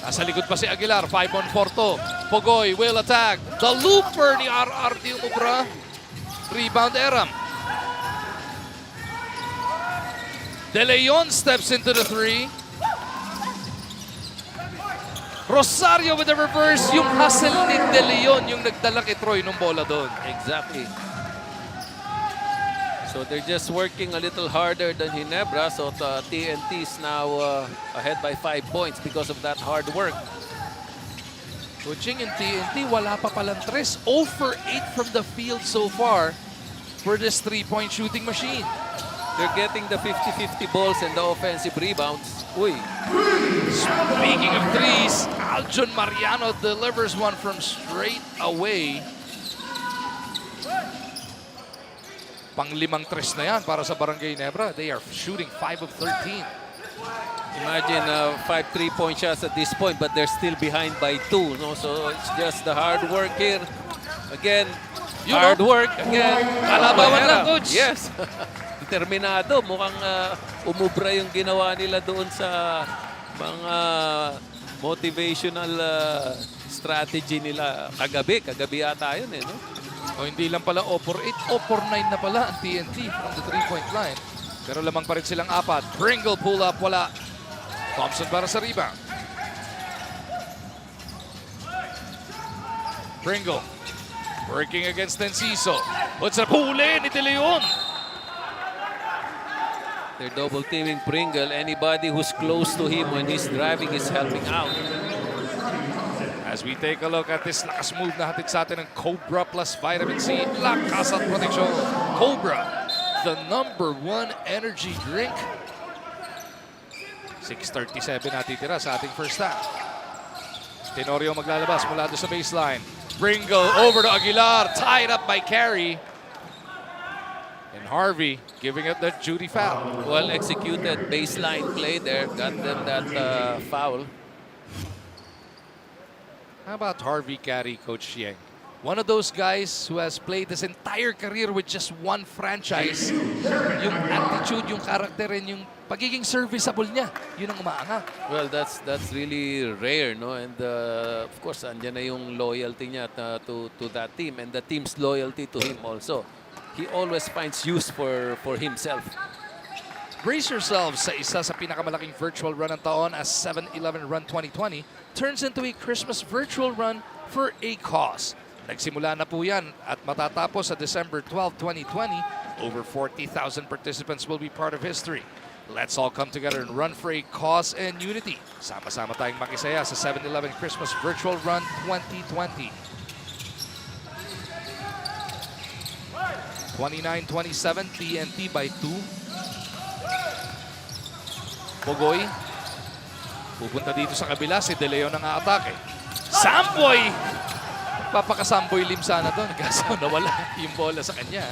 Nasa likod pa si Aguilar. 5-on-4 to. Pogoy will attack. The looper ni RR Diumubra. Rebound Eram. De Leon steps into the 3. Rosario with the reverse. Yung hustle ni De Leon yung nagdala kay Troy nung bola doon. Exactly. So they're just working a little harder than Ginebra. So TNT is now ahead by 5 points because of that hard work. Coaching in TNT, wala pa palang 3. 0 for 8 from the field so far for this 3-point shooting machine. They're getting the 50-50 balls and the offensive rebounds. Uy. Speaking of threes, Aljon Mariano delivers one from straight away. Pang-5 3 na yan para sa Barangay Ginebra. They are shooting 5 of 13. Imagine 5 3-point shots at this point, but they're still behind by 2. No? So it's just the hard work here. Again, hard work. Again, Kalabawan lang, Coach. Yes. Determinado. Mukhang umubra yung ginawa nila doon sa mga motivational strategy nila kagabi. Kagabi yata yun eh. No? O hindi lang pala 0 for 8, 0 for 9 na pala ang TNT from the 3-point line. Pero lamang pa rin silang 4. Pringle pull up, wala. Thompson para sa rebound. Pringle working against Enciso. What's up? Huli ni De Leon. They're double teaming Pringle. Anybody who's close to him when he's driving is helping out. As we take a look at this last move na hatid sa atin ng Cobra plus Vitamin C. Lakas at proteksyon. Cobra, the #1 energy drink. 6:37 natitira sa ating first half. Tenorio maglalabas mula doon sa baseline. Pringle over to Aguilar. Tied up by Carey. And Harvey giving up that Judy foul. Well executed baseline play there. Got them that foul. How about Harvey Carey, Coach Yeng? One of those guys who has played his entire career with just one franchise. Yung attitude, yung character, and yung pagiging serviceable niya, yun ang umaangat. Well, that's really rare, no? And of course, andyan na yung loyalty niya to that team and the team's loyalty to him also. He always finds use for himself. Brace yourselves sa isa sa pinakamalaking virtual run ng taon as 7-Eleven Run 2020 turns into a Christmas virtual run for a cause. Nagsimula na po yan at matatapos sa December 12, 2020. Over 40,000 participants will be part of history. Let's all come together and run for a cause and unity. Sama-sama tayong makisaya sa 7-Eleven Christmas Virtual Run 2020. 29-27, TNT by 2. Pogoy. Pupunta dito sa kabila, si De Leon ang aatake. Samboy! Papakasamboy lim sana doon, kaso nawala yung bola sa kanya.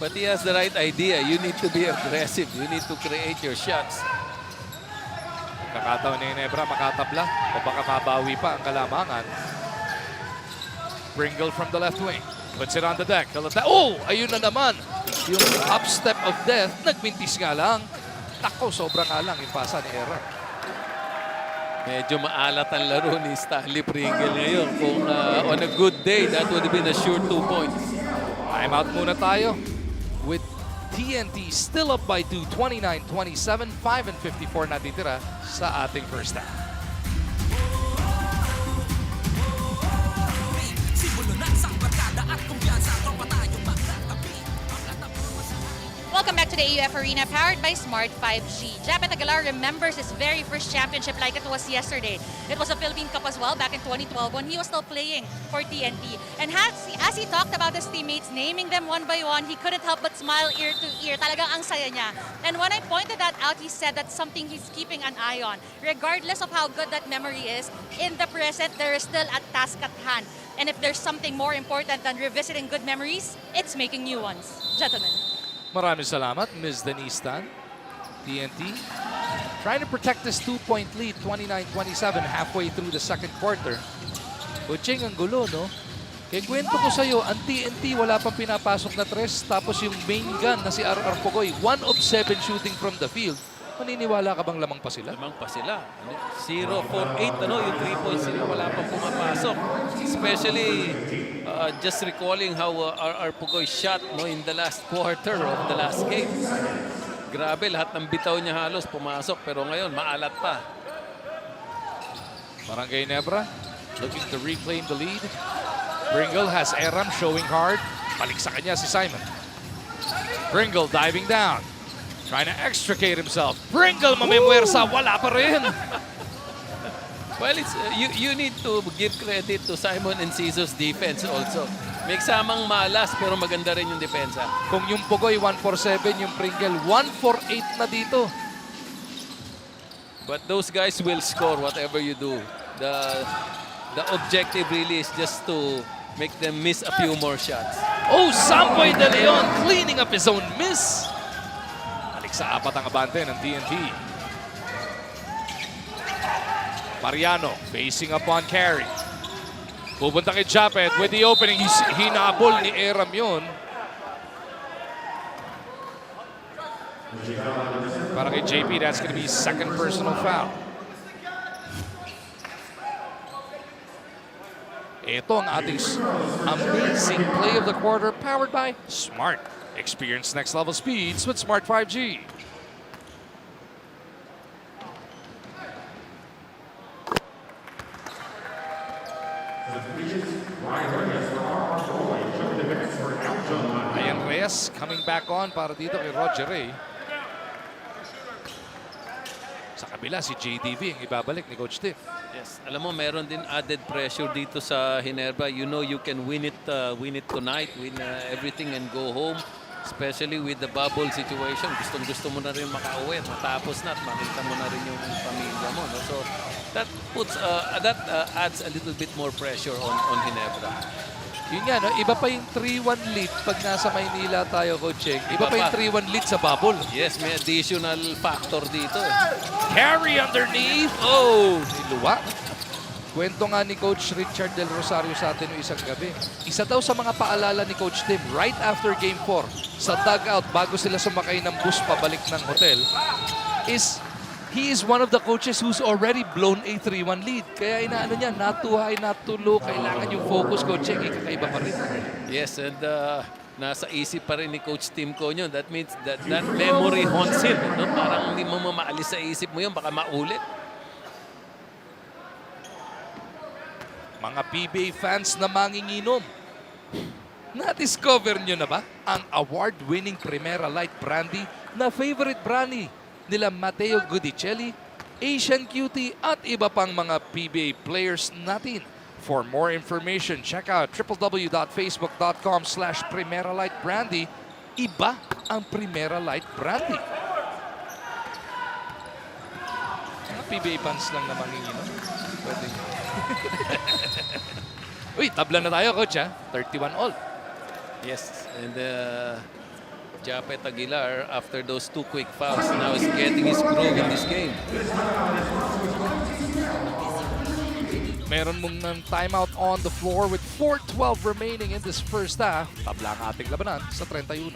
But he has the right idea. You need to be aggressive. You need to create your shots. Kakataon ni Ginebra makatabla o baka mabawi pa ang kalamangan. Pringle from the left wing. Puts it on the deck. Oh! Ayun na naman. Yung up step of death, nagmintis nga lang. Tako, sobrang alang yung pasa ni Era. Medyo maalat ang laro ni Stanley Pringle ngayon. Kung on a good day, that would have been a sure 2 points. Time out muna tayo. With TNT still up by 2, 29-27, 5:54 natitira sa ating first half. Welcome back to the AUF Arena, powered by Smart 5G. Japet Aguilar remembers his very first championship like it was yesterday. It was a Philippine Cup as well back in 2012 when he was still playing for TNT. And as he talked about his teammates, naming them one by one, he couldn't help but smile ear to ear. Talagang ang saya niya. And when I pointed that out, he said that's something he's keeping an eye on. Regardless of how good that memory is, in the present, there is still a task at hand. And if there's something more important than revisiting good memories, it's making new ones. Gentlemen. Maraming salamat, Ms. Denise Tan. TNT trying to protect this 2-point lead, 29-27, halfway through the second quarter. Kuching, ang gulo, no? Kaya kwento ko sa'yo, ang TNT wala pang pinapasok na tres, tapos yung main gun na si RR Pogoy, 1 of 7 shooting from the field. Maniniwala ka bang lamang pa sila? Lamang pa sila. 0 for 8, yung 3 points sila, wala pang pumapasok. Especially, just recalling how RR Pugoy shot in the last quarter of the last game. Grabe, lahat ng bitaw niya halos pumasok, pero ngayon, maalat pa. Barangay Nebra looking to reclaim the lead. Pringle has Eram showing hard. Balik sa kanya si Simon. Pringle diving down. Trying to extricate himself. Pringle mamimwersa, wala pa rin. Well, it's you need to give credit to Simon Enciso's defense also. May samang malas pero maganda rin yung depensa. Kung yung Pugoy 1 for 7, yung Pringle 1 for 8 na dito. But those guys will score whatever you do. The objective really is just to make them miss a few more shots. Oh, Samboy De Leon cleaning up his own miss. Balik sa apat ang abante ng TNT. Mariano facing up on Carey. Pupunta kay Japet with the opening. Hinabol ni Eram yun. Para kay JP, that's going to be second personal foul. Ito ang ating amazing play of the quarter powered by Smart. Experience next level speeds with Smart 5G. Ryan Reyes coming back on para dito kay Roger Ray. Sa kabila si JDV ang ibabalik ni Coach Tiff. Yes, alam mo meron din added pressure dito sa Ginebra. You know you can win it tonight, win everything and go home. Especially with the bubble situation, gustong-gusto mo na rin makauwi at matapos na at makita mo na rin yung pamilya mo. No? So that adds a little bit more pressure on Ginebra. Yun nga, no? Iba pa yung 3-1 lead pag nasa Maynila tayo, Coaching. Iba pa yung 3-1 lead sa bubble. Yes, may additional factor dito. Carry underneath. Oh, niluwa. Kwento nga ni Coach Richard Del Rosario sa atin yung isang gabi. Isa daw sa mga paalala ni Coach Tim right after Game 4 sa dugout bago sila sumakay ng bus pabalik ng hotel is he is one of the coaches who's already blown a 3-1 lead. Kaya inaano niya, not too high, not too low. Kailangan yung focus, Coach Cheng, kakaiba pa rin. Yes, and nasa isip pa rin ni Coach Tim ko yun. That means that memory haunts him. No? Parang hindi mo mamaalis sa isip mo yun, baka maulit. Mga PBA fans na manginginom, na-discover nyo na ba ang award-winning Primera Light Brandy na favorite brandy nila Matteo Gudicelli, Asian Cutie at iba pang mga PBA players natin? For more information, check out www.facebook.com/Primera Light Brandy. Iba ang Primera Light Brandy. Mga PBA fans lang na manginginom. Pwede. Uy, tabla na tayo, Coach, ha? 31 all. Yes, and Japet Aguilar, after those two quick fouls, now is getting his groove in this game. Meron mong ng timeout on the floor with 4:12 remaining in this first half. Tabla ang ating labanan sa 31.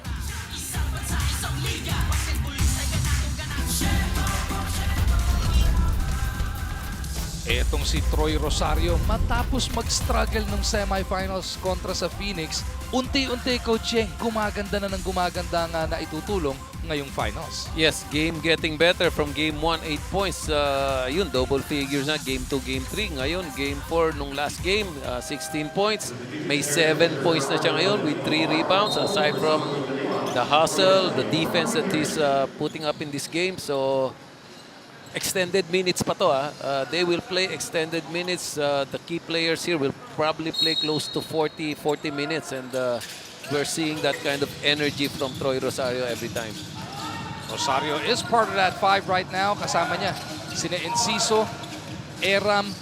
Etong si Troy Rosario, matapos mag-struggle ng semifinals kontra sa Phoenix, unti-unti, Coach Cheng, gumaganda na ng gumaganda nga na itutulong ngayong finals. Yes, game getting better from game 1, 8 points. Yun, double figures na. Game 2, game 3. Ngayon, game 4 nung last game, 16 points. May 7 points na siya ngayon with 3 rebounds aside from the hustle, the defense that he's putting up in this game. So, extended minutes pa to. They will play extended minutes. The key players here will probably play close to 40 minutes. And we're seeing that kind of energy from Troy Rosario every time. Rosario is part of that 5 right now. Kasama niya sina Enciso, Eram,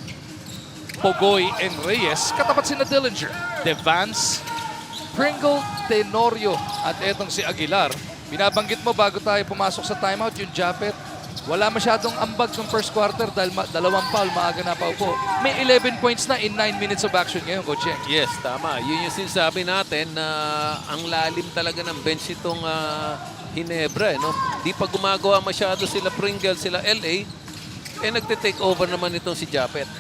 Pogoy, and Reyes. Katapat sina Dillinger, Devance, Pringle, Tenorio, at etong si Aguilar. Binabanggit mo bago tayo pumasok sa timeout yung Japet. Wala masyadong ambag ng first quarter dahil dalawang foul, maaga na paupo. May 11 points na in 9 minutes of action ngayon, Coach Cheng. Yes, tama. Yun yung sinasabi natin na ang lalim talaga ng bench itong Ginebra. No? Di pa gumagawa masyado sila Pringle, sila LA. Nagte-take over naman itong si Japet.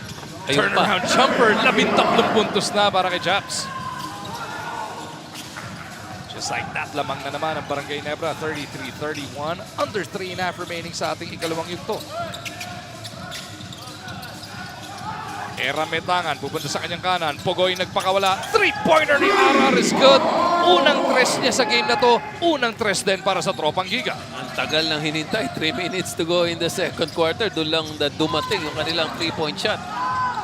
Ayun Turnaround jumper, 13 puntos na para kay Japs. Just like that, lamang na naman ang Barangay Ginebra, 33-31. Under 3.5 remaining sa ating ikalawang yugto. Era Metangan, pupunta sa kanyang kanan. Pogoy nagpakawala. 3-pointer ni Arar is good. Unang tres niya sa game na to. Unang tres din para sa Tropang Giga. Ang tagal nang hinintay. 3 minutes to go in the second quarter. Doon lang dumating yung kanilang 3-point shot.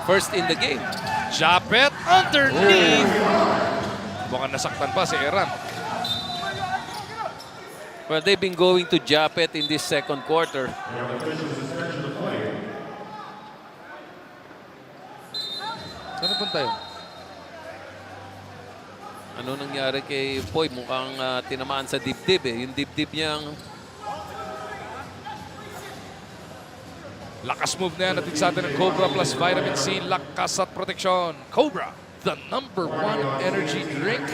First in the game. Japet underneath. Mukhang nasaktan pa si Eram. Well, they've been going to Japet in this second quarter. Saan punta yun? Ano nangyari kay Poy? Mukhang tinamaan sa dibdib eh. Yung dibdib niyang... Lakas move na yan. Natin sa atin ng Cobra plus vitamin C. Lakas at proteksyon. Cobra, the #1 energy drink.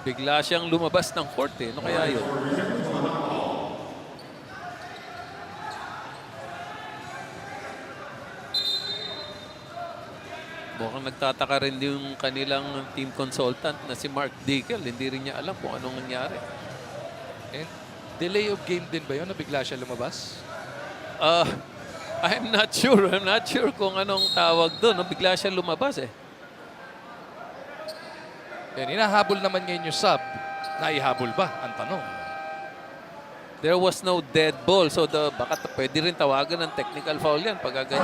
Bigla siyang lumabas ng court eh. Ano kaya yun? Mukhang nagtataka rin yung kanilang team consultant na si Mark Dickel. Hindi rin niya alam kung anong nangyari. And delay of game din ba yun na bigla siya lumabas? I'm not sure. I'm not sure kung anong tawag doon. Bigla siya lumabas eh. Yan, hinahabol naman ngayon yung sub. Naihabol ba? Ang tanong. There was no dead ball. So baka pwede rin tawagan ng technical foul yan pag ganyan.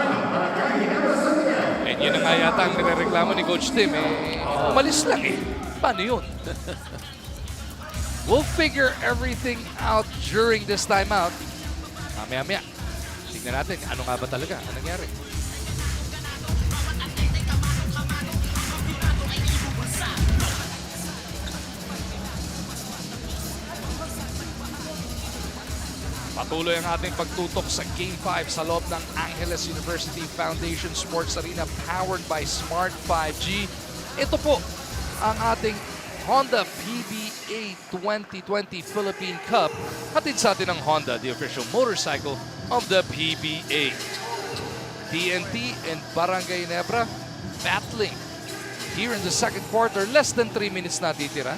And yun na nga yata ang nirereklamo ni Coach Tim. Umalis lang eh. Paano yun? We'll figure everything out during this timeout. Mamaya-maya. Tignan natin ano nga ba talaga. Ano nangyari? Patuloy ang ating pagtutok sa Game 5 sa loob ng Angeles University Foundation Sports Arena powered by Smart 5G. Ito po ang ating Honda PBA 2020 Philippine Cup. Hatid sa atin ng Honda, the official motorcycle of the PBA. TNT and Barangay Nebra battling here in the second quarter. Less than 3 minutes na titira.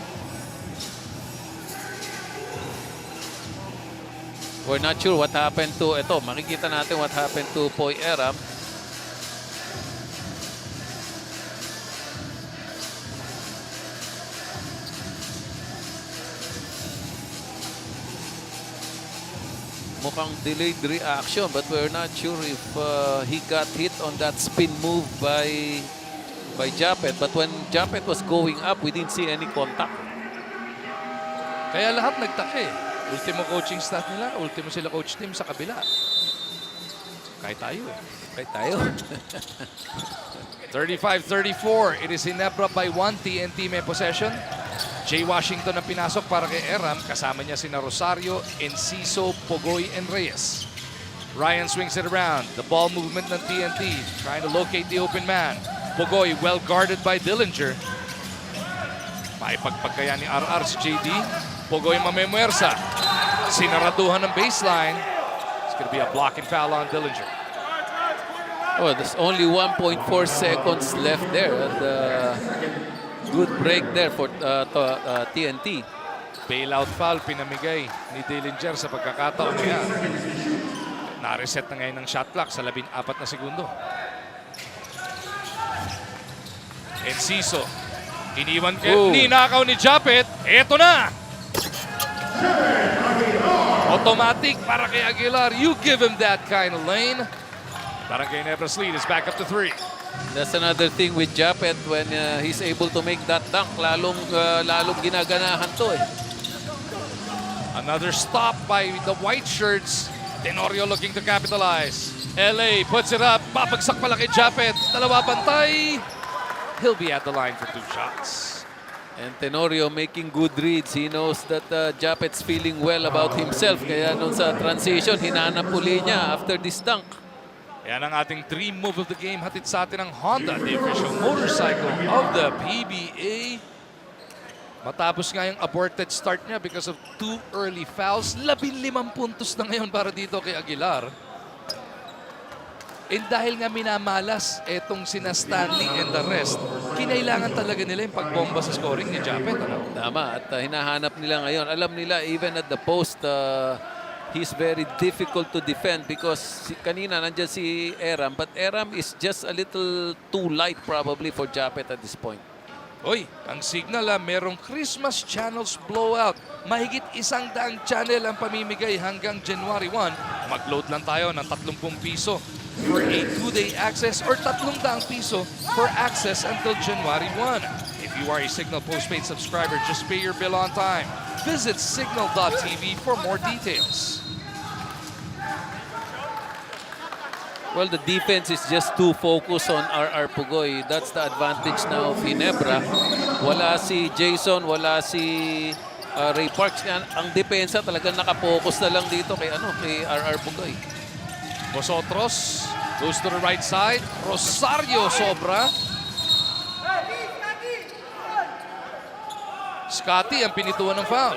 We're not sure what happened to, ito, makikita natin what happened to Poy Eram. Mukhang delayed reaction, but we're not sure if he got hit on that spin move by Japet. But when Japet was going up, we didn't see any contact. Kaya lahat nagtaka eh. Ultimo coaching staff nila, ultimo sila coach team sa kabila. Kahit tayo eh. Right tayo. 35-34. It is Ginebra by 1. TNT may possession. Jay Washington ang pinasok para kay Eram. Kasama niya sina Rosario, Enciso, Pogoy, and Reyes. Ryan swings it around. The ball movement ng TNT. Trying to locate the open man. Pogoy well guarded by Dillinger. Maipagpagkaya ni RR si JD. Pogoy mamemuersa. Sinaraduhan ng baseline. It's going to be a block and foul on Dillinger. Oh, there's only 1.4 seconds left there. And good break there for TNT. Bailout foul pinamigay ni Dillinger sa pagkakataon niya. Na-reset na ngayon ng shot clock sa 14 na segundo. Enciso. Iniwan Oh. ninakaw ni Japet. Eto na! Automatic para kay Aguilar. You give him that kind of lane. Barangay Nebra's lead is back up to 3. That's another thing with Japet when he's able to make that dunk. Lalong ginaganahan to eh. Another stop by the white shirts. Tenorio looking to capitalize. LA puts it up. Babagsak pala kay Japet. Dalawa bantay. He'll be at the line for 2 shots. And Tenorio making good reads. He knows that Japet's feeling well about himself. Kaya nung sa transition, hinanap uli niya after this dunk. Yan ang ating dream move of the game. Hatid sa atin ng Honda, the official motorcycle of the PBA. Matapos nga yung aborted start niya because of 2 early fouls. 15 puntos na ngayon para dito kay Aguilar. And dahil nga minamalas etong sina Stanley and the rest, kinailangan talaga nila yung pagbomba sa scoring ni Japet. Ano? Tama. At hinahanap nila ngayon. Alam nila, even at the post, he's very difficult to defend because kanina nandyan si Eram. But Eram is just a little too light probably for Japet at this point. Oy, ang signal merong Christmas channels blowout. Mahigit 100 channel ang pamimigay hanggang January 1. Mag-load lang tayo ng 30 piso for a 2-day access or 300 piso for access until January 1. If you are a Signal postpaid subscriber, just pay your bill on time. Visit signal.tv for more details. Well, the defense is just too focused on RR Pugoy. That's the advantage now of Ginebra. Wala si Jason, wala si Ray Parks. Ang depensa talagang nakapokus na lang dito kay RR Pugoy. Vosotros goes to the right side. Rosario sobra. Scotty ang pinituan ng foul.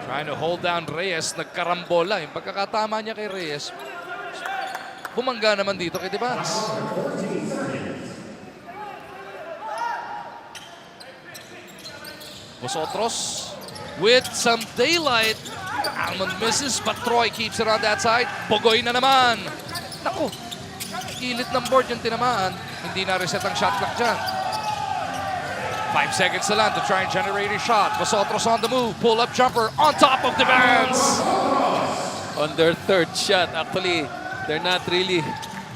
Trying to hold down Reyes. Nagkarambola. Yung pagkakatama niya kay Reyes, bumangga naman dito kay Devans. Vosotros with some daylight. Almond misses, but Troy keeps it on that side. Pogoy na naman. Naku, kilit ng board yung tinamaan. Hindi na reset ang shot clock dyan. 5 seconds to land to try and generate a shot. Vosotros on the move. Pull-up jumper on top of the Devans. On their third shot, actually, they're not really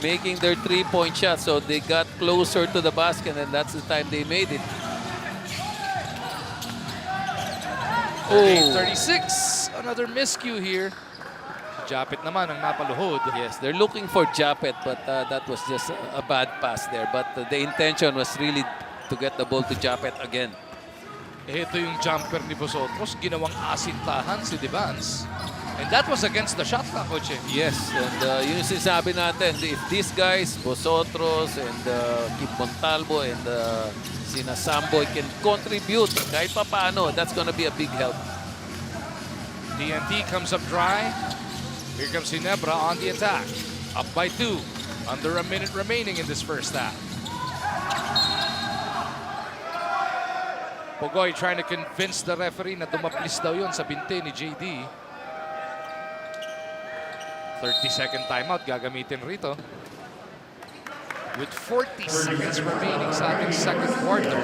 making their three-point shot, so they got closer to the basket, and that's the time they made it. Oh. 36. Another miscue here. Japet naman ang napaluhod. Yes, they're looking for Japet, but that was just a bad pass there. But the intention was really to get the ball to Japet again. Ito yung jumper ni Bosotros, ginawang asintahan si Devance. And that was against the shot clock, Coach. Yes, and yun yung sinasabi natin, if these guys, Bosotros and Kim Montalvo and Sina Samboy can contribute kahit pa paano, that's gonna be a big help. TNT comes up dry. Here comes Ginebra on the attack. Up by 2. Under a minute remaining in this first half. Pogoy trying to convince the referee na dumaplis daw yun sa binte ni JD. 30-second timeout gagamitin rito. With 40 seconds remaining sa ating second quarter.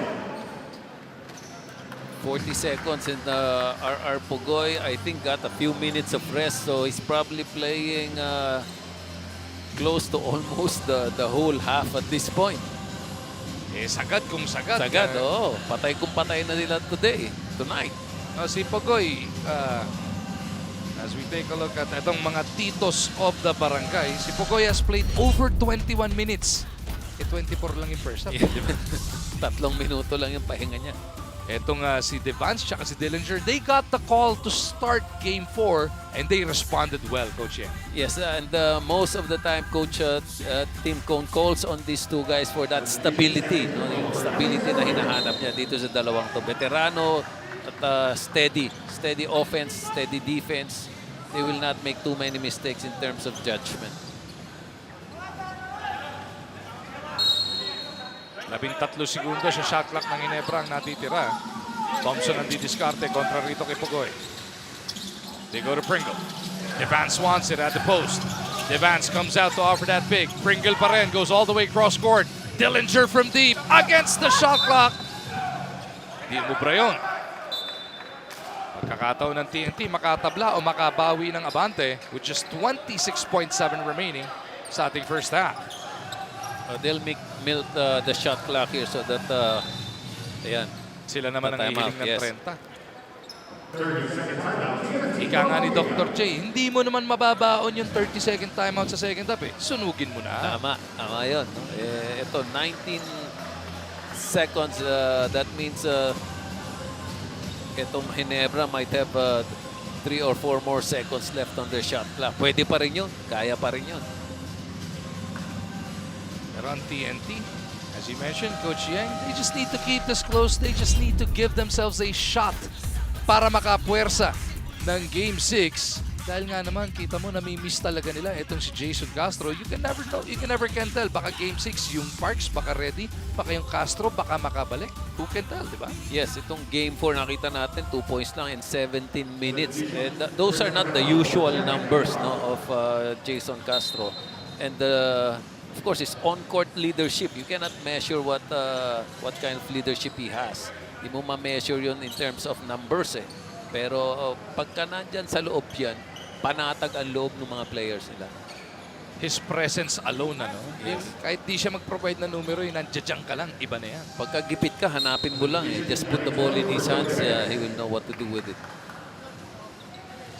40 seconds and RR Pogoy, I think, got a few minutes of rest, so he's probably playing close to almost the whole half at this point. Sagad kung sagad. Sagad, oo. Patay kung patay na nila tonight. Si Pogoy, as we take a look at itong mga titos of the barangay, si Pogoy has played over 21 minutes. 24 lang yung first half. Yeah. 3 minuto lang yung pahinga niya. Etong si Devance tsaka si Dillinger, they got the call to start Game 4 and they responded well, Coach. Yes, and most of the time, Coach Tim Cone calls on these two guys for that stability. No? Yung stability na hinahanap niya dito sa dalawang to. Veterano at steady offense, steady defense. They will not make too many mistakes in terms of judgment. 13 segundo sa shot clock ng Ginebra ang natitira. Thompson ang didiskarte kontra rito kay Pogoy. They go to Pringle. Devance wants it at the post. Devance comes out to offer that big. Pringle pa rin, goes all the way cross court. Dillinger from deep against the shot clock. Di umubra yun. Pagkakataon ng TNT makatabla o makabawi ng abante with just 26.7 remaining sa ating first half. They'll milk the shot clock here so that ayan, Sila naman ang timeout, hihiling ng yes. 30. Ika nga ni Dr. J, hindi mo naman mababaon yung 30-second timeout sa second half eh. Sunugin mo na. Tama yun. No? Ito, 19 seconds. That means itong Ginebra might have 3 or 4 more seconds left on their shot clock. Pwede pa rin yun. Kaya pa rin yun. Pero ang TNT, as you mentioned, Coach Yang, they just need to keep this close. They just need to give themselves a shot para makapuwersa ng Game 6. Dahil nga naman, kita mo, nami-miss talaga nila itong si Jason Castro. You can never know. You can never can tell. Baka Game 6, yung Parks baka ready. Baka yung Castro baka makabalik. Who can tell, di ba? Yes, itong Game 4 nakita natin 2 points lang in 17 minutes. And those are not the usual numbers, no, of Jason Castro. And of course, his on-court leadership. You cannot measure what kind of leadership he has. Di mo ma-measure yun in terms of numbers eh. Pero pagka nandyan sa loob yan, panatag ang loob ng mga players nila. His presence alone, ano? Yes. Kahit di siya mag-provide ng numero, nandiyan ka lang, iba na yan. Pagka gipit ka, hanapin mo lang eh. Just put the ball in his hands, he will know what to do with it.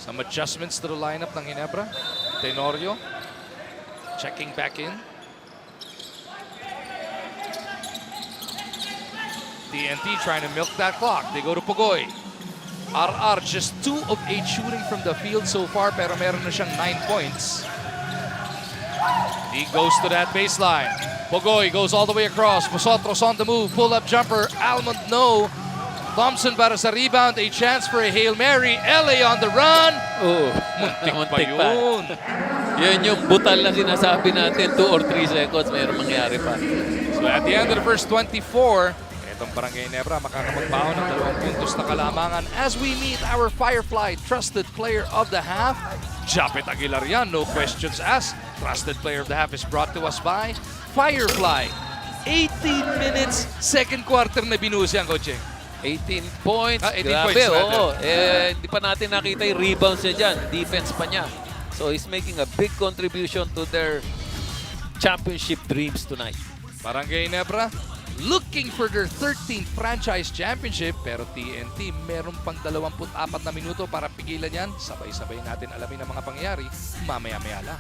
Some adjustments to the lineup ng Ginebra. Tenorio checking back in. TNT trying to milk that clock. They go to Pogoy. RR just 2 of 8 shooting from the field so far, pero meron na siyang 9 points. He goes to that baseline. Pogoy goes all the way across. Bosotros on the move. Pull-up jumper. Almond no. Thompson para sa rebound. A chance for a Hail Mary. LA on the run. Oh, Muntik pa muntik pa. yun. Yun yung butal na sinasabi natin, 2 or 3 seconds, mayroon mangyari pa. So at the end of the first 24, itong Barangay Ginebra makakapagbaon ng 2 puntos na kalamangan as we meet our Firefly Trusted Player of the Half, Japet Aguilar yan, no questions asked. Trusted Player of the Half is brought to us by Firefly. 18 minutes, second quarter na binuhos yan, Coach. 18 points. 18 Grabe, points, oo. Hindi pa natin nakita yung rebounds niya dyan. Defense pa niya. So he's making a big contribution to their championship dreams tonight. Barangay Ginebra looking for their 13th franchise championship, pero TNT meron pang 24 na minuto para pigilan yan. Sabay-sabay natin alamin ang mga pangyayari mamaya-maya lang.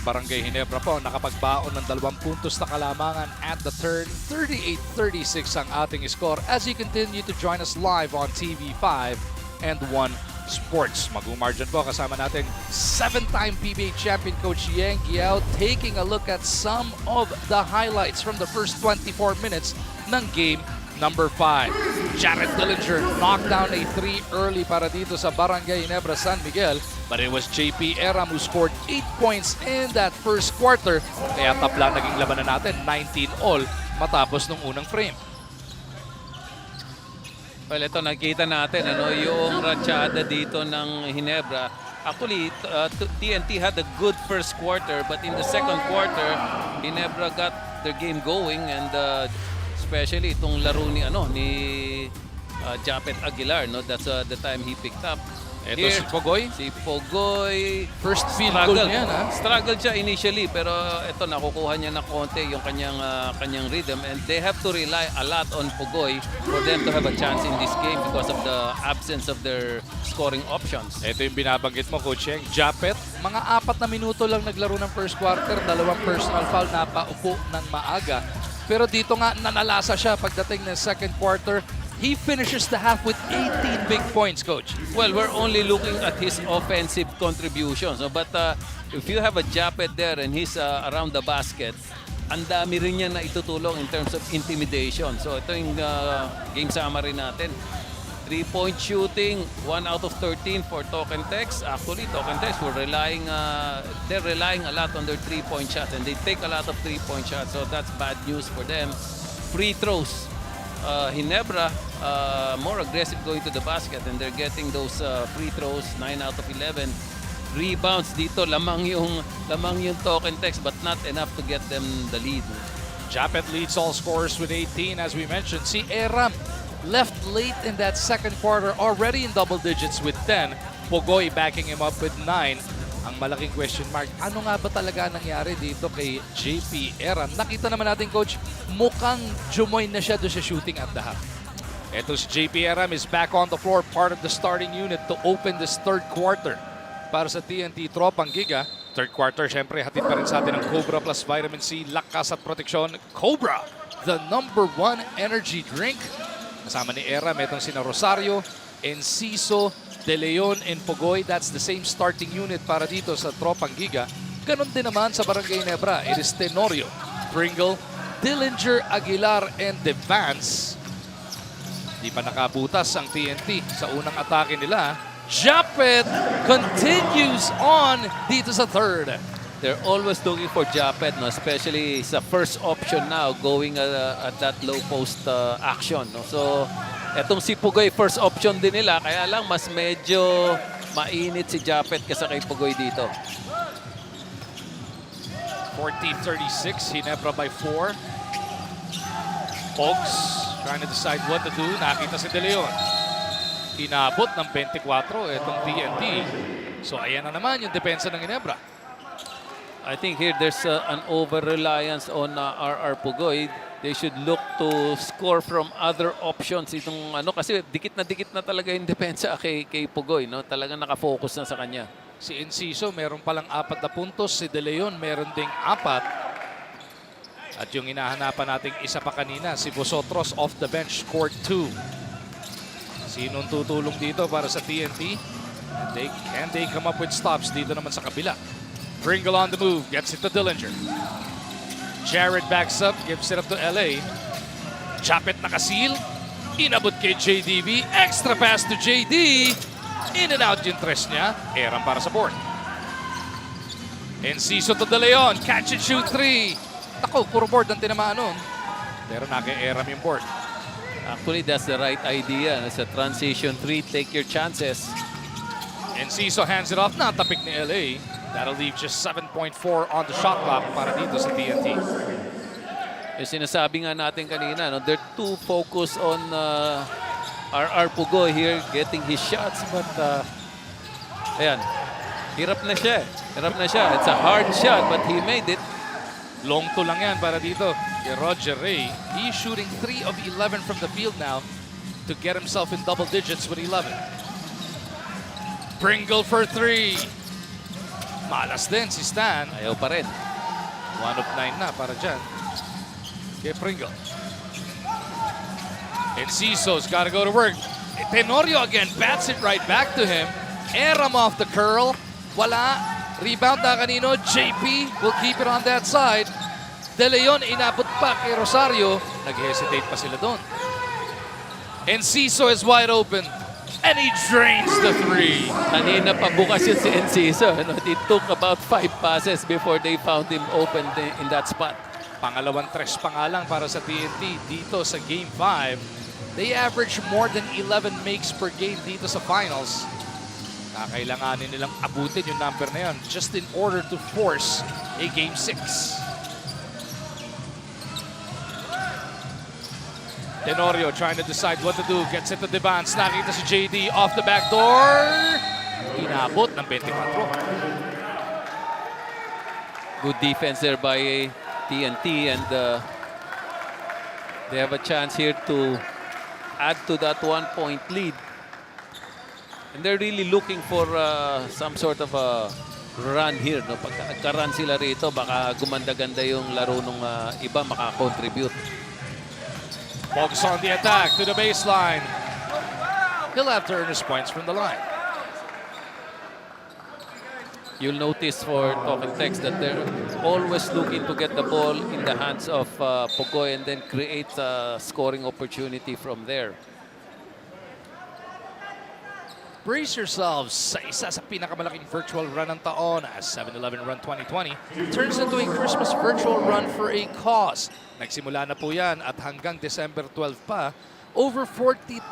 Barangay Ginebra po nakapagbaon ng 2 puntos na kalamangan at the turn. 38-36 ang ating score as you continue to join us live on TV5 and 1 Sports. Mag-umargin po kasama natin 7-time PBA champion Coach Yang Giao taking a look at some of the highlights from the first 24 minutes ng game number 5. Jared Dillinger knocked down a 3 early para dito sa Barangay Ginebra San Miguel, but it was JP Eram who scored 8 points in that first quarter. Kaya tabla naging labanan natin 19-all matapos nung unang frame. Well, ito nakita natin yung ratsyada dito ng Ginebra. Actually, TNT had a good first quarter, but in the second quarter, Ginebra got their game going, and especially itong laro ni Japet Aguilar, that's the time he picked up. Ito Here, si Pogoy. Si Pogoy, First field goal niya, struggled siya initially, pero ito nakukuha niya na konti yung kanyang rhythm, and they have to rely a lot on Pogoy for them to have a chance in this game because of the absence of their scoring options. Ito yung binabanggit mo, Coach Yang. Japet, mga 4 na minuto lang naglaro ng first quarter, 2 personal foul, napaupo ng maaga. Pero dito nga nanalasa siya pagdating ng second quarter. He finishes the half with 18 big points, Coach. Well, we're only looking at his offensive contributions. But if you have a Japet there and he's around the basket, ang dami rin niya na itutulong in terms of intimidation. So ito yung game summary natin. 3-point shooting, 1 out of 13 for Token Tex. Actually, Token Tex they're relying a lot on their 3-point shots, and they take a lot of 3-point shots. So that's bad news for them. Free throws. Ginebra more aggressive going to the basket, and they're getting those free throws, 9 out of 11. Rebounds dito, lamang yung Token Tex, but not enough to get them the lead. Japet leads all scorers with 18, as we mentioned. Si Eram left late in that second quarter, already in double digits with 10. Pogoy backing him up with 9. Ang malaking question mark, ano nga ba talaga nangyari dito kay JP Eram? Nakita naman natin, Coach, mukhang jumoy na siya doon sa shooting at the half. Ito si JP Eram is back on the floor, part of the starting unit to open this third quarter para sa TNT Tropang Giga. Third quarter, syempre, hatid pa rin sa atin ng Cobra plus Vitamin C, lakas at proteksyon. Cobra, the #1 energy drink. Kasama ni Eram, itong sina Rosario, Enciso, De Leon, and Pogoy. That's the same starting unit para dito sa Tropang Giga. Ganon din naman sa Barangay Ginebra. It is Tenorio, Pringle, Dillinger, Aguilar, and Devance. Di pa nakabutas ang TNT sa unang atake nila. Japet continues on dito sa third. They're always looking for Japet, especially sa first option now, going at that low post action. So, etong si Pogoy, first option din nila, kaya lang mas medyo mainit si Japet kaysa kay Pogoy dito. 14-36, Ginebra by 4. Pogs trying to decide what to do. Nakita si De Leon. Inabot ng 24 itong TNT. So ayan na naman yung depensa ng Ginebra. I think here there's an over-reliance on RR Pogoy. They should look to score from other options. Itong kasi dikit na talaga yung depensa kay Pogoy, Talagang nakafocus na sa kanya. Si Enciso meron palang 4 na puntos. Si De Leon meron ding 4. At yung hinahanapan nating isa pa kanina, si Vosotros off the bench scored 2. Sinong tutulong dito para sa TNT? Can they come up with stops dito naman sa kabila? Pringle on the move, gets it to Dillinger. Jared backs up, gives it up to LA. Japet nakasil. Inabot kay JDB. Extra pass to JD. In and out yung tres niya. Eram para sa board. Enciso to De Leon. Catch and shoot 3. Ako, puro board ang tinamaan nun. Pero naka-Eram yung board. Actually, that's the right idea. It's a transition 3. Take your chances. Enciso hands it off. Natapik ni LA. That'll leave just 7.4 on the shot clock para dito sa TNT. Yung sinasabi nga natin kanina, they're too focused on RR Pogoy here getting his shots, but ayan, hirap na siya. It's a hard shot, but he made it. Long to lang yan para dito kay Roger Ray. He's shooting 3 of 11 from the field now to get himself in double digits with 11. Pringle for 3. Malas din si Stan. Ayaw pa rin. 1 of 9 na para dyan. Kay Pringle. Enciso's got to go to work. Tenorio again bats it right back to him. Aram off the curl. Wala. Rebound na kanino. JP will keep it on that side. De Leon inabot pa kay Rosario. Nag-hesitate pa sila doon. Enciso is wide open. And he drains the 3. Kanina pa bukas yun si Enciso. Ano? It took about 5 passes before they found him open in that spot. Pangalawang tres pa nga lang para sa TNT dito sa Game 5. They average more than 11 makes per game dito sa finals. Kakailanganin nilang abutin yung number na yun just in order to force a Game 6. Tenorio trying to decide what to do. Gets it to Devance. Nakita si JD off the back door. Inabot ng 24. Good defense there by TNT, and they have a chance here to add to that 1-point lead. And they're really looking for some sort of a run here. No? Pagka nagka-run sila rito, baka gumanda-ganda yung laro ng iba, makakontribute. Pogs on the attack to the baseline. He'll have to earn his points from the line. You'll notice for Talk and Text that they're always looking to get the ball in the hands of Pogoy and then create a scoring opportunity from there. Brace yourselves sa isa sa pinakamalaking virtual run ng taon as 7-Eleven Run 2020 turns into a Christmas virtual run for a cause. Nagsimula na po yan at hanggang December 12 pa, over 40,000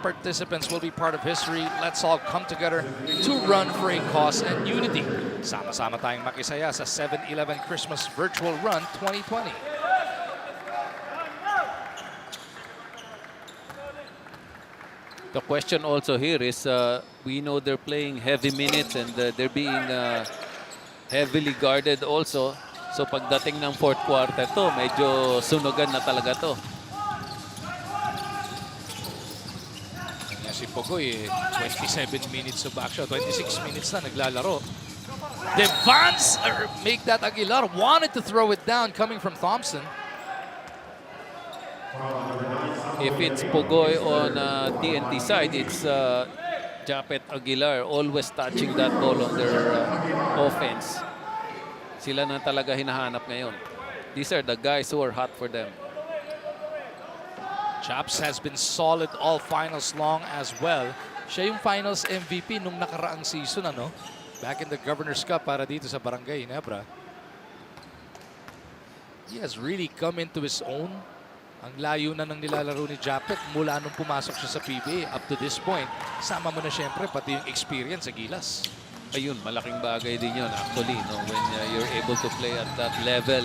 participants will be part of history. Let's all come together to run for a cause and unity. Sama-sama tayong makisaya sa 7-Eleven Christmas Virtual Run 2020. The question also here is, we know they're playing heavy minutes and they're being heavily guarded also. So pagdating ng fourth quarter to, medyo sunugan na talaga to. Yan si Pogoy, 27 minutes of action, 26 minutes na naglalaro. Devance make that Aguilar, wanted to throw it down coming from Thompson. If it's Pogoy on TNT side, it's Japet Aguilar always touching that ball on their offense. Sila na talaga hinahanap ngayon. These are the guys who are hot for them. Chaps has been solid all finals long as well. Siya yung finals MVP nung nakaraang season, ano? Back in the Governor's Cup para dito sa Barangay Ginebra. He has really come into his own. Ang layo na ng nilalaro ni Japet mula nung pumasok siya sa PBA up to this point. Sama mo na siyempre pati yung experience sa Gilas. Ayun, malaking bagay din yun actually. No? When you're able to play at that level,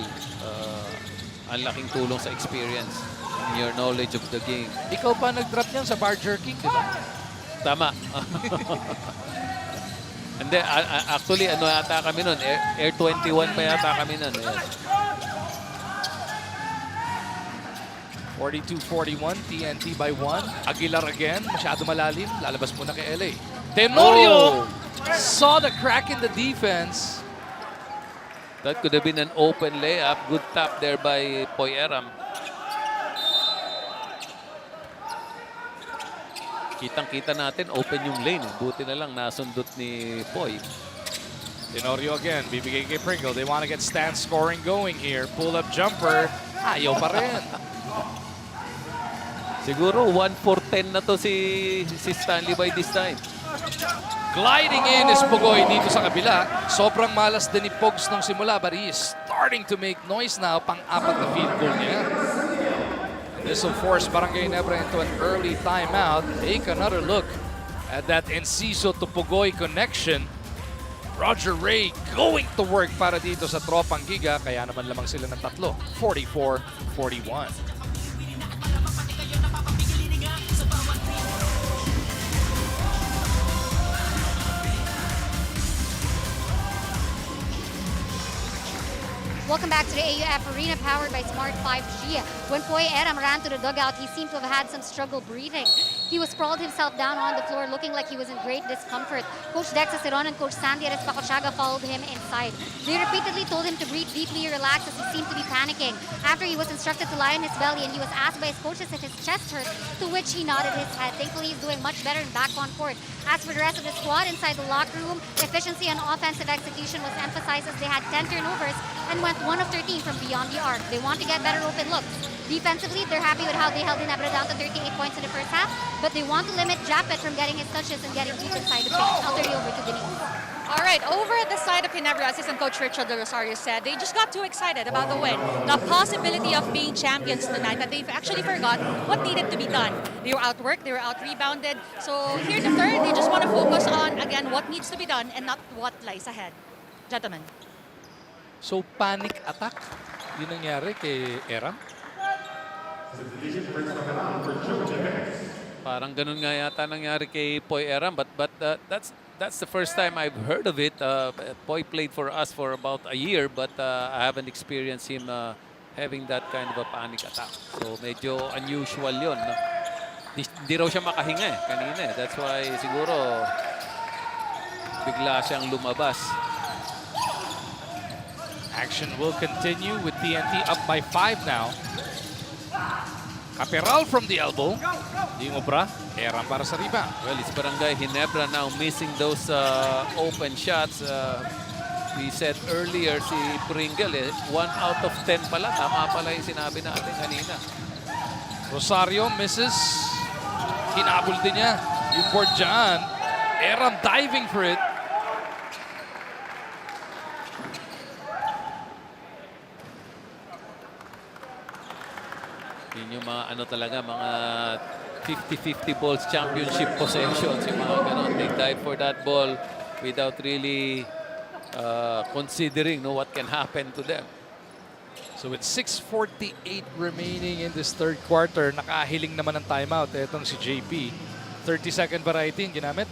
ang laking tulong sa experience and your knowledge of the game. Ikaw pa nag-drop niyan sa bar jerking, di ba? Tama. And then, actually, ano yata kami nun? Air 21 pa yata kami nun. Yes. 42-41, TNT by 1. Aguilar again, masyado malalim. Lalabas muna kay LA. Tenorio saw the crack in the defense. That could have been an open layup. Good tap there by Poy Aram. Kitang-kita natin, open yung lane. Buti na lang nasundot ni Poy. Tenorio again, bibigay kay Pringle. They want to get Stan scoring going here. Pull-up jumper. Ayaw pa rin. Siguro 1 for 10 na to si Stanley by this time. Gliding in is Pogoy dito sa kabila. Sobrang malas din ni Pogs nung simula, but he is starting to make noise now. Pang-apat na field goal niya. This will force Barangay Ginebra into an early timeout. Take another look at that Enciso to Pogoy connection. Roger Ray going to work para dito sa Tropang Giga. Kaya naman lamang sila ng tatlo. 44-41. Welcome back to the AUF Arena powered by Smart 5G. When Poy Aram ran to the dugout, he seemed to have had some struggle breathing. He was sprawled himself down on the floor looking like he was in great discomfort. Coach Dex Aceron and Coach Sandy Arespacochaga followed him inside. They repeatedly told him to breathe deeply, relax, as he seemed to be panicking. After he was instructed to lie on his belly and he was asked by his coaches if his chest hurt, to which he nodded his head. Thankfully, he's doing much better back on court. As for the rest of the squad inside the locker room, efficiency and offensive execution was emphasized as they had 10 turnovers and went 1 of 13 from beyond the arc. They want to get better open looks. Defensively, they're happy with how they held Ginebra down to 38 points in the first half, but they want to limit Japet from getting his touches and getting deep inside the paint. I'll turn you over to Denise. All right, over at the side of Ginebra, assistant coach Richard De Rosario said they just got too excited about the win, the possibility of being champions tonight, that they've actually forgot what needed to be done. They were outworked, they were out-rebounded. So here in the third, they just want to focus on, again, what needs to be done and not what lies ahead. Gentlemen. So panic attack, yun nangyari kay Eram. Parang ganun nga yata nangyari kay Poy Eram, but that's the first time I've heard of it. Poy played for us for about a year, but I haven't experienced him having that kind of a panic attack. So medyo unusual yun. No? Hindi raw siya makahinga kanina. That's why siguro bigla siyang lumabas. Action will continue with TNT up by 5 now. Caperal from the elbow. Di Obra. Eram para sa rebound. Well, it's Barangay Ginebra now missing those open shots. We said earlier si Pringle, 1 out of 10 pala. Tama pala yung sinabi natin kanina. Rosario misses. Hinabol din niya. Yung board dyan. Eram diving for it. Yun yung mga ano talaga, mga 50-50 balls championship possessions. Yung mga ganon. They dive for that ball without really considering what can happen to them. So with 6:48 remaining in this third quarter, nakahiling naman ng timeout. Etong si JP. 30-second variety yung ginamit.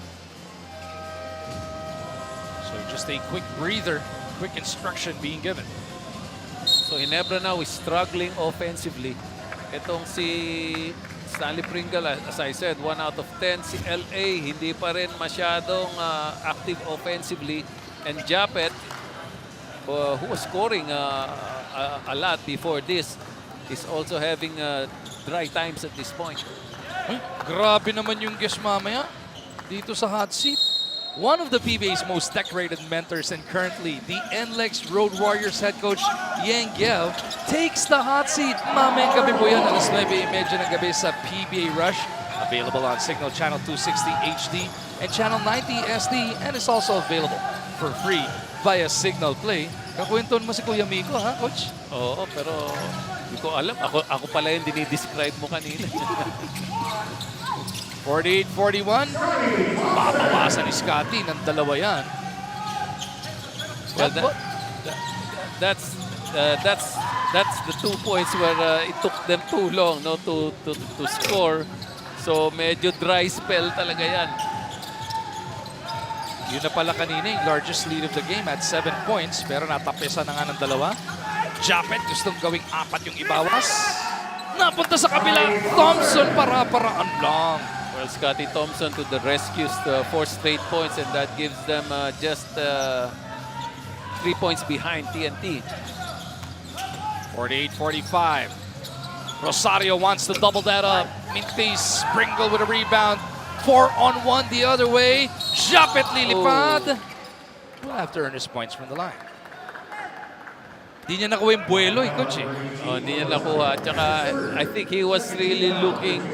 So just a quick breather, quick instruction being given. So Ginebra now is struggling offensively. Itong si Stanley Pringle, as I said, 1 out of 10. Si LA, hindi pa rin masyadong active offensively. And Japet, who was scoring a lot before this, is also having dry times at this point. Ay, grabe naman yung guest mamaya dito sa hot seat. One of the PBA's most decorated mentors and currently the NLEX Road Warriors head coach, Yang Gyev, takes the hot seat. Mamayang gabi po yan, alas 9:30 ng gabi sa PBA Rush. Available on Signal Channel 260 HD and Channel 90 SD, and is also available for free via Signal Play. Kakwenton mo si Kuya Miko, ha, Coach? Oo, pero hindi ko alam. Ako pala yung dinidescribe mo kanina. 48-41. Papawasan ni Scotty ng dalawa yan. Well, that's the 2 points where it took them too long to score. So medyo dry spell talaga yan. Yun na pala kanina yung largest lead of the game at 7 points, pero natapesan na nga ng dalawa. Japet gustong gawing 4 yung ibawas. Napunta sa kabila. Thompson para-paraan lang. Well, Scotty Thompson to the rescue, 4 straight points, and that gives them just 3 points behind TNT. 48-45. Rosario wants to double that up. Mintis, Pringle with a rebound. 4-on-1 the other way. Japet lilipad. Will have to earn his points from the line. Di niya nakuha yung buwelo, Coach. Hindi niya nakuha. Tsaka, I think he was really looking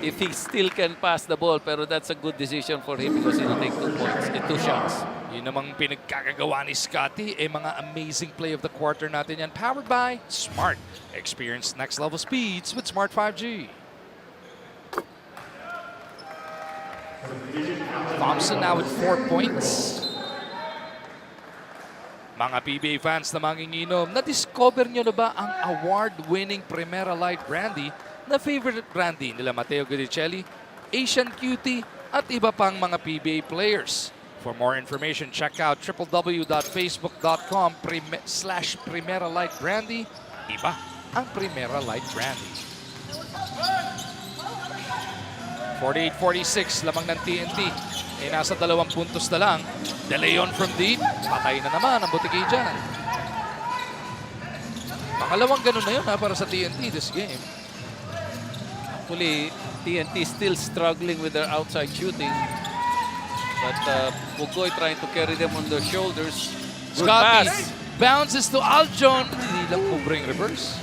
if he still can pass the ball, pero that's a good decision for him because he'll take 2 points, 2 shots. Yun namang pinagkakagawa ni Scotty, mga amazing play of the quarter natin yan. Powered by Smart. Experience next level speeds with Smart 5G. Thompson now with 4 points. Mga PBA fans na manginginom, na-discover nyo na ba ang award-winning Primera Light Brandy na favorite brandy nila Matteo Guidicelli, Asian Cutie, at iba pang mga PBA players? For more information, check out www.facebook.com/Primera Light Brandy. Iba ang Primera Light Brandy. 48-46, lamang ng TNT. Eh, nasa 2 puntos na lang. De Leon from deep. Patay na naman ang Butiki dyan. Pangalawang ganun na yun para sa TNT this game. Actually, TNT still struggling with their outside shooting. But Pugoy trying to carry them on their shoulders. Good Scotty pass. bounces to Aljon. Hindi lang bring reverse.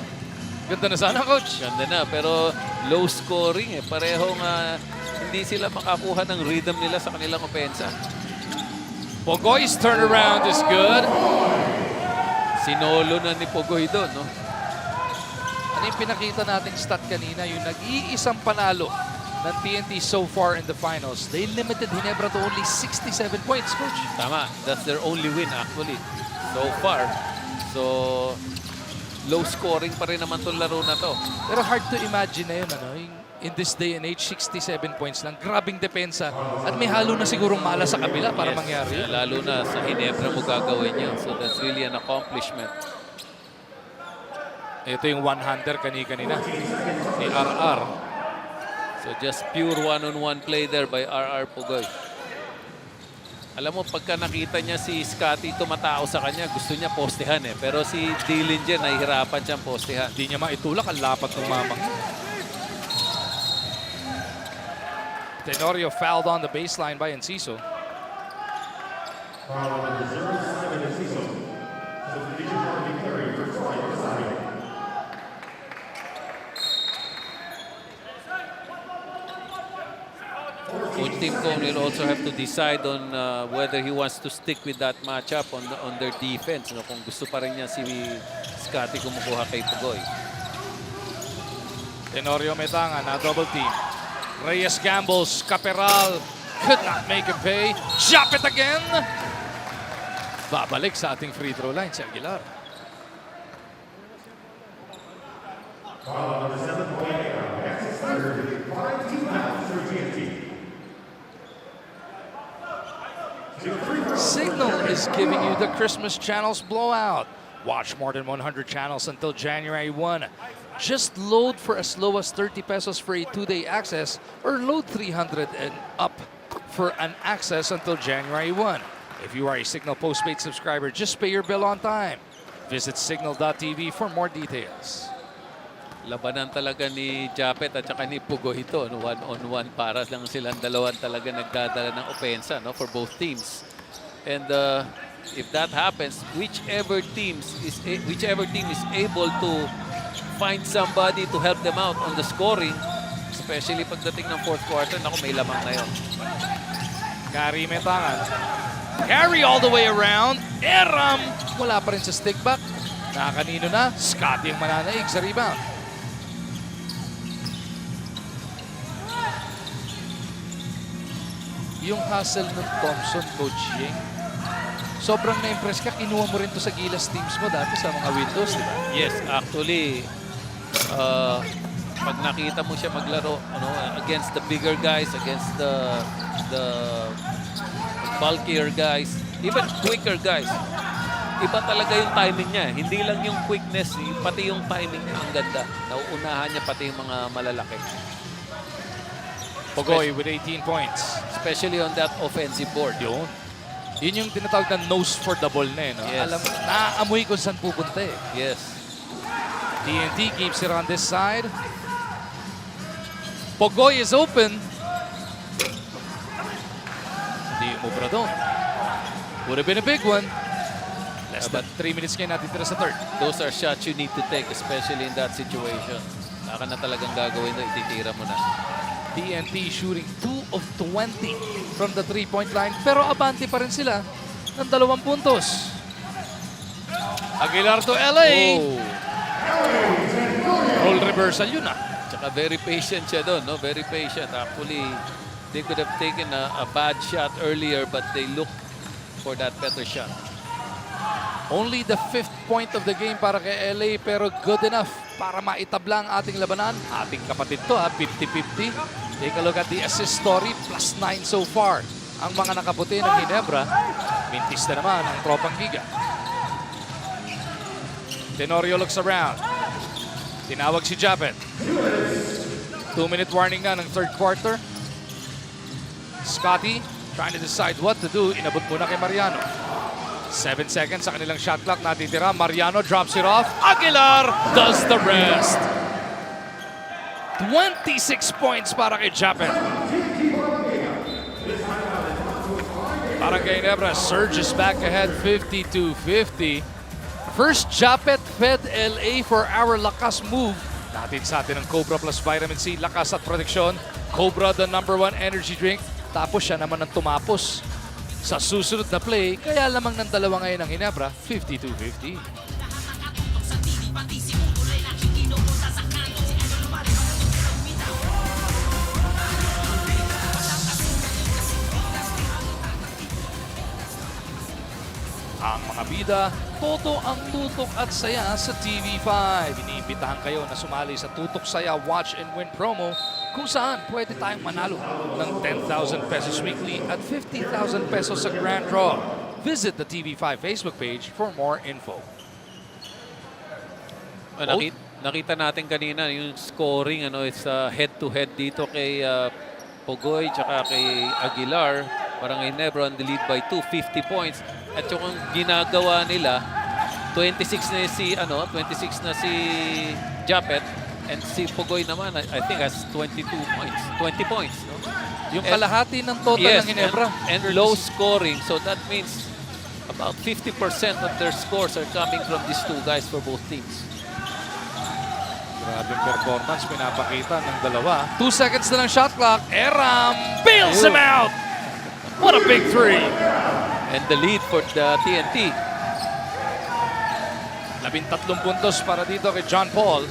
Ganda na sana, coach. Ganda na, pero low scoring eh. Parehong hindi sila makakuha ng rhythm nila sa kanilang opensa. Pogoy's turnaround is good. Sinolo na ni Pugoy doon, no? Ano yung pinakita nating stat kanina? Yung nag-iisang panalo ng TNT so far in the finals. They limited Ginebra to only 67 points, coach. Tama, that's their only win actually so far. So, low scoring pa rin naman itong laro na to. Pero hard to imagine na yun, ano? In this day and age, 67 points lang. Grabing depensa. At may halo na sigurong mala sa kabila para Yes, mangyari. lalo na sa Ginebra mo gagawin yun. So, that's really an accomplishment. Ito yung one-hander kanina ni RR. So, just pure one-on-one play there by RR Pugoy. Alam mo, pagka nakita niya si Scotty tumatao sa kanya, gusto niya postehan eh. Pero si Dillinger, nahihirapan siyang postehan. Hindi niya maitulak. Ang lapat ng mamang. Tenorio fouled on the baseline by Enciso. Coach Tim Cone will also have to decide on whether he wants to stick with that matchup on their defense. No? Kung gusto pa rin niya si Scotty kumukuha kay Pugoy. Tenorio Metanga na double team. Reyes gambles. Caperal could not make him pay. Shot it again. Babalik sa ating free throw line si Aguilar. Signal is giving you the Christmas channels blowout. Watch more than 100 channels until January 1. Just load for as low as 30 pesos for a 2-day access or load 300 and up for an access until January 1. If you are a Signal postpaid subscriber, just pay your bill on time. Visit signal.tv for more details. Labanan talaga ni Japet at saka ni Pugoy ito. No? One-on-one para lang silang dalawan talaga nagdadala ng opensa, no? For both teams. And if that happens, whichever team is able to find somebody to help them out on the scoring, especially pagdating ng fourth quarter, naku, may lamang na yun. Gary Metangan. Carry all the way around. Eram! Wala pa rin sa stick back. Nakakanino na. Scotty ang mananaig sa rebound. Yung hustle ng Thompson, Coach Ying, sobrang na-impress ka. Kinuha mo rin to sa Gilas teams mo dati sa mga Windows, di ba? Yes, actually, pag nakita mo siya maglaro against the bigger guys, against the bulkier guys, even quicker guys, iba talaga yung timing niya. Hindi lang yung quickness, pati yung timing niya ang ganda. Nauunahan niya pati yung mga malalaki. Pugoy with 18 points. Especially on that offensive board. Yun. Yun yung tinatawag na nose for the ball na eh. No? Yes. Alam, naaamoy kung saan pupunta eh. Yes. TNT keeps it on this side. Pugoy is open. Hindi umubra doon. Would have been a big one. Less than 3 minutes ngayon natitira sa third. Those are shots you need to take, especially in that situation. Baka na talagang gagawin na, ititira mo na. TNT shooting 2 of 20 from the 3-point line. Pero abante pa rin sila ng 2 puntos. Aguilar to LA. Oh. Roll reversal yun ah. Tsaka very patient siya doon, no? Very patient. Actually, they could have taken a bad shot earlier, but they looked for that better shot. Only the 5th point of the game para kay LA, pero good enough para maitabla ang ating labanan. Ating kapatid to ha, 50-50. Take a look at the assist story, +9 so far. Ang mga nakaputi ng Ginebra, mintis na naman ang Tropang Giga. Tenorio looks around. Tinawag si Japet. 2-minute warning na ng third quarter. Scotty trying to decide what to do. Inabot muna kay Mariano. 7 seconds sa kanilang shot clock natitira. Mariano drops it off. Aguilar does the rest. 26 points para kay Japet. Barangay Ginebra surges back ahead 52-50. First Japet fed LA for our lakas move. Natin sa atin ang Cobra plus Vitamin C, lakas at proteksyon. Cobra the #1 energy drink. Tapos siya naman ang tumapos sa susunod na play. Kaya lamang ng dalawa ngayon ng Ginebra, 52-50. Ang mga bida, toto ang tutok at saya sa TV5. Iniimbitahan kayo na sumali sa Tutok Saya Watch and Win promo kung saan pwede tayong manalo ng 10,000 pesos weekly at 50,000 pesos sa grand draw. Visit the TV5 Facebook page for more info. Nakita natin kanina yung scoring, it's head-to-head dito kay Pogoy tsaka kay Aguilar. Barangay Ginebra on the lead by 250 points. At yung ginagawa nila, 26 na si Japet, and si Pogoy naman I think has 22 points. 20 points, no? Yung kalahati ng total ng Ginebra. And low scoring, so that means about 50% of their scores are coming from these two guys for both teams. Grabing performance pinapakita ng dalawa. 2 seconds na lang shot clock. Eram bails him out. What a big three. And the lead for the TNT. 13 puntos para dito kay John Paul.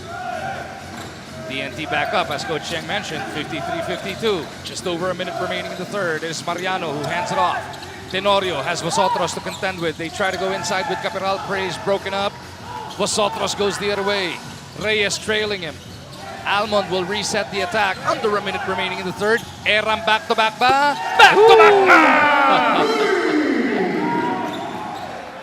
TNT back up as Coach Cheng mentioned, 53-52. Just over a minute remaining in the third. It is Mariano who hands it off. Tenorio has Vosotros to contend with. They try to go inside with Capital. Praise broken up. Vosotros goes the other way. Reyes trailing him. Almond will reset the attack. Under a minute remaining in the third. Eram back-to-back ba? Back-to-back ba?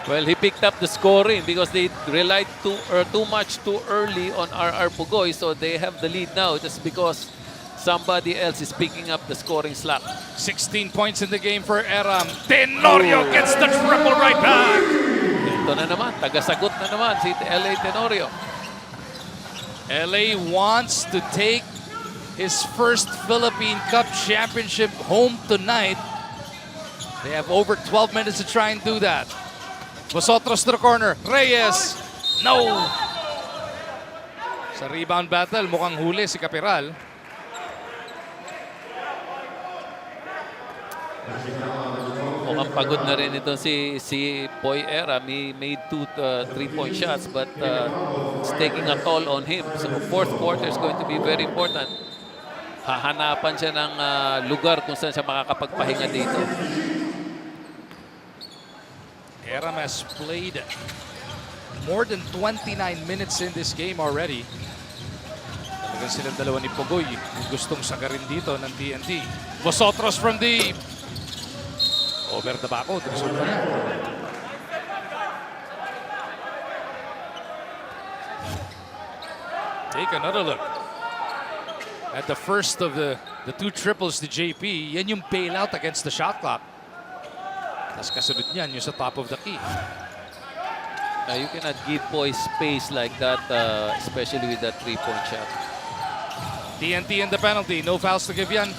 Well, he picked up the scoring because they relied too much too early on RR Pugoy, so they have the lead now just because somebody else is picking up the scoring slack. 16 points in the game for Eram. Tenorio gets the triple right back. Ito na naman, tagasagot na naman si LA Tenorio. LA wants to take his first Philippine Cup championship home tonight. They have over 12 minutes to try and do that. Vosotros to the corner. Reyes. No. Sa rebound battle, mukhang huli si Capiral. Mukhang pagod na rin ito si Boy Eram. He made 2 3-point shots but it's taking a toll on him. So fourth quarter is going to be very important. Hahanapan siya ng lugar kung saan siya makakapagpahinga dito. Eram has played more than 29 minutes in this game already. Talagang silang dalawa ni Pogoy gustong sagarin dito ng TNT. Vosotros from deep. Over the back out. Take another look at the first of the two triples to JP. Yan yung bailout against the shot clock. Tapos kasunod niyan yung sa top of the key. You cannot give boys space like that, especially with that 3-point shot. TNT in the penalty. No fouls to give yan.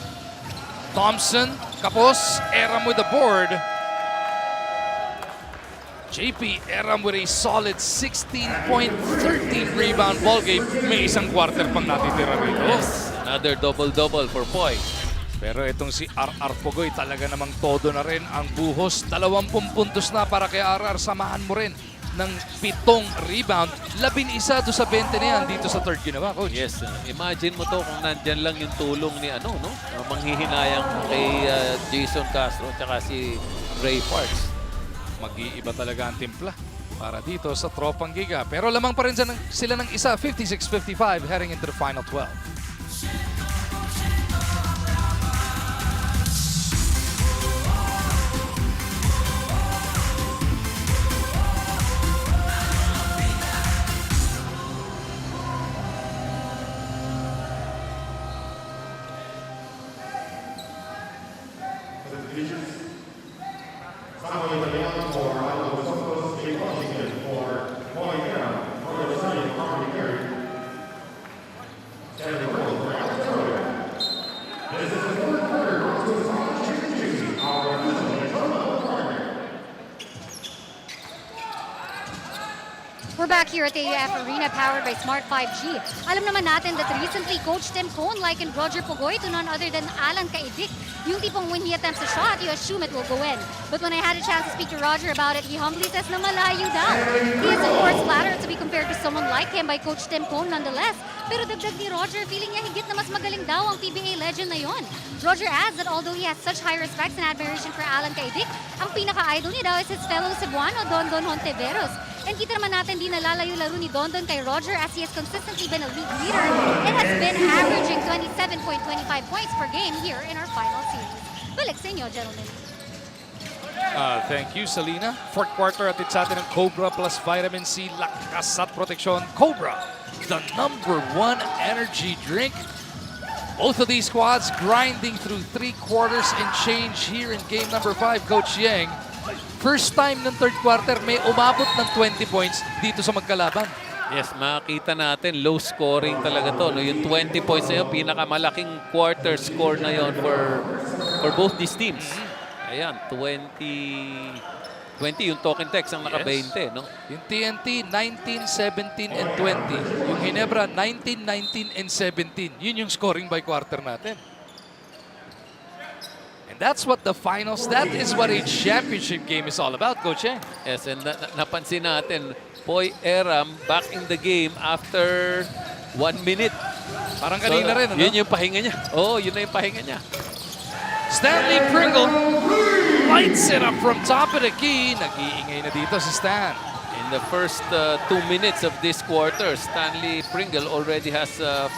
Thompson, Kapos, Eram with the board. JP Eram with a solid 16-point, 13-rebound ball game. May isang quarter pang natitira rito. Yes, another double-double for Poy. Pero itong si RR Pogoy talaga namang todo na rin ang buhos. 20 puntos na para kay RR. Samahan mo rin ng 7 rebound. 11 doon sa 20 na yan dito sa third ginawa, Coach. Yes, imagine mo to kung nandyan lang yung tulong ni manghihinayang kay Jason Castro tsaka si Ray Parks. Mag-iiba talaga ang timpla para dito sa Tropang Giga. Pero lamang pa rin sila ng isa, 56-55 heading into the final 12. here at the AUF Arena powered by Smart 5G. Alam naman natin that recently Coach Tim Cone likened Roger Pugoy to none other than Alan Kaidik. Yung tipong when he attempts a shot, you assume it will go in. But when I had a chance to speak to Roger about it, he humbly says na malayo daw. He is of course flattered to be compared to someone like him by Coach Tim Cone nonetheless. Pero dagdag ni Roger, feeling niya higit na mas magaling daw ang PBA legend na yon. Roger adds that although he has such high respect and admiration for Alan Kaidik, ang pinaka-idol niya daw is his fellow Cebuano, Dondon Hontiveros. And kita naman natin di nalalayo laro ni Dondon kay Roger as he has consistently been a league leader and has been averaging 27.25 points per game here in our final series. Balik sa inyo, gentlemen. Thank you, Salina. Fourth quarter at sa atin ng Cobra plus Vitamin C, lakas at proteksyon. Cobra, the #1 energy drink. Both of these squads grinding through 3 quarters and change here in game number 5, Coach Yang. First time ng third quarter, may umabot ng 20 points dito sa magkalaban. Yes, makita natin, low scoring talaga to. No? Yung 20 points na yun, pinakamalaking quarter score na yun for both these teams. Ayan, 20 yung Token Tex ang naka-20, no? Yung TNT, 19, 17, and 20. Yung Ginebra, 19, 19, and 17. Yun yung scoring by quarter natin. And that's what the finals, that is what a championship game is all about, Coach Yang. Yes, and napansin natin, Poy Eram back in the game after 1 minute. Parang kanina rin, ano? Yun yung pahinga niya. Oo, yun na yung pahinga niya. Stanley Pringle lights it up from top of the key. Nag-iingay na dito si Stan. In the first 2 minutes of this quarter, Stanley Pringle already has 5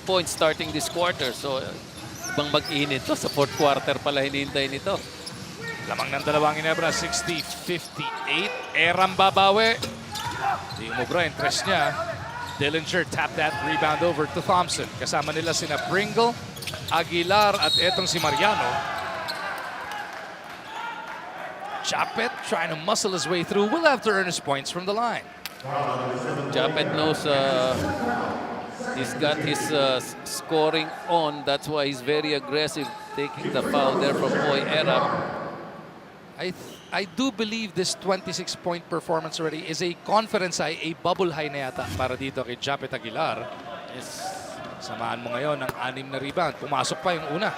points starting this quarter. So, ibang mag-init to. Sa fourth quarter pala hinihintay nito. Lamang ng dalawang Ginebra, 60-58. Eram babawi. Di umubra yung tres niya. Dillinger tapped that rebound over to Thompson. Kasama nila sina Pringle, Aguilar at etong si Mariano. Chapet trying to muscle his way through. Will have to earn his points from the line. Japet knows he's got his scoring on. That's why he's very aggressive taking the foul there from Poy Eram. I do believe this 26-point performance already is a conference high, a bubble high na yata para dito kay Japet Aguilar. Samahan mo ngayon ng 6 na rebound. Pumasok pa yung una.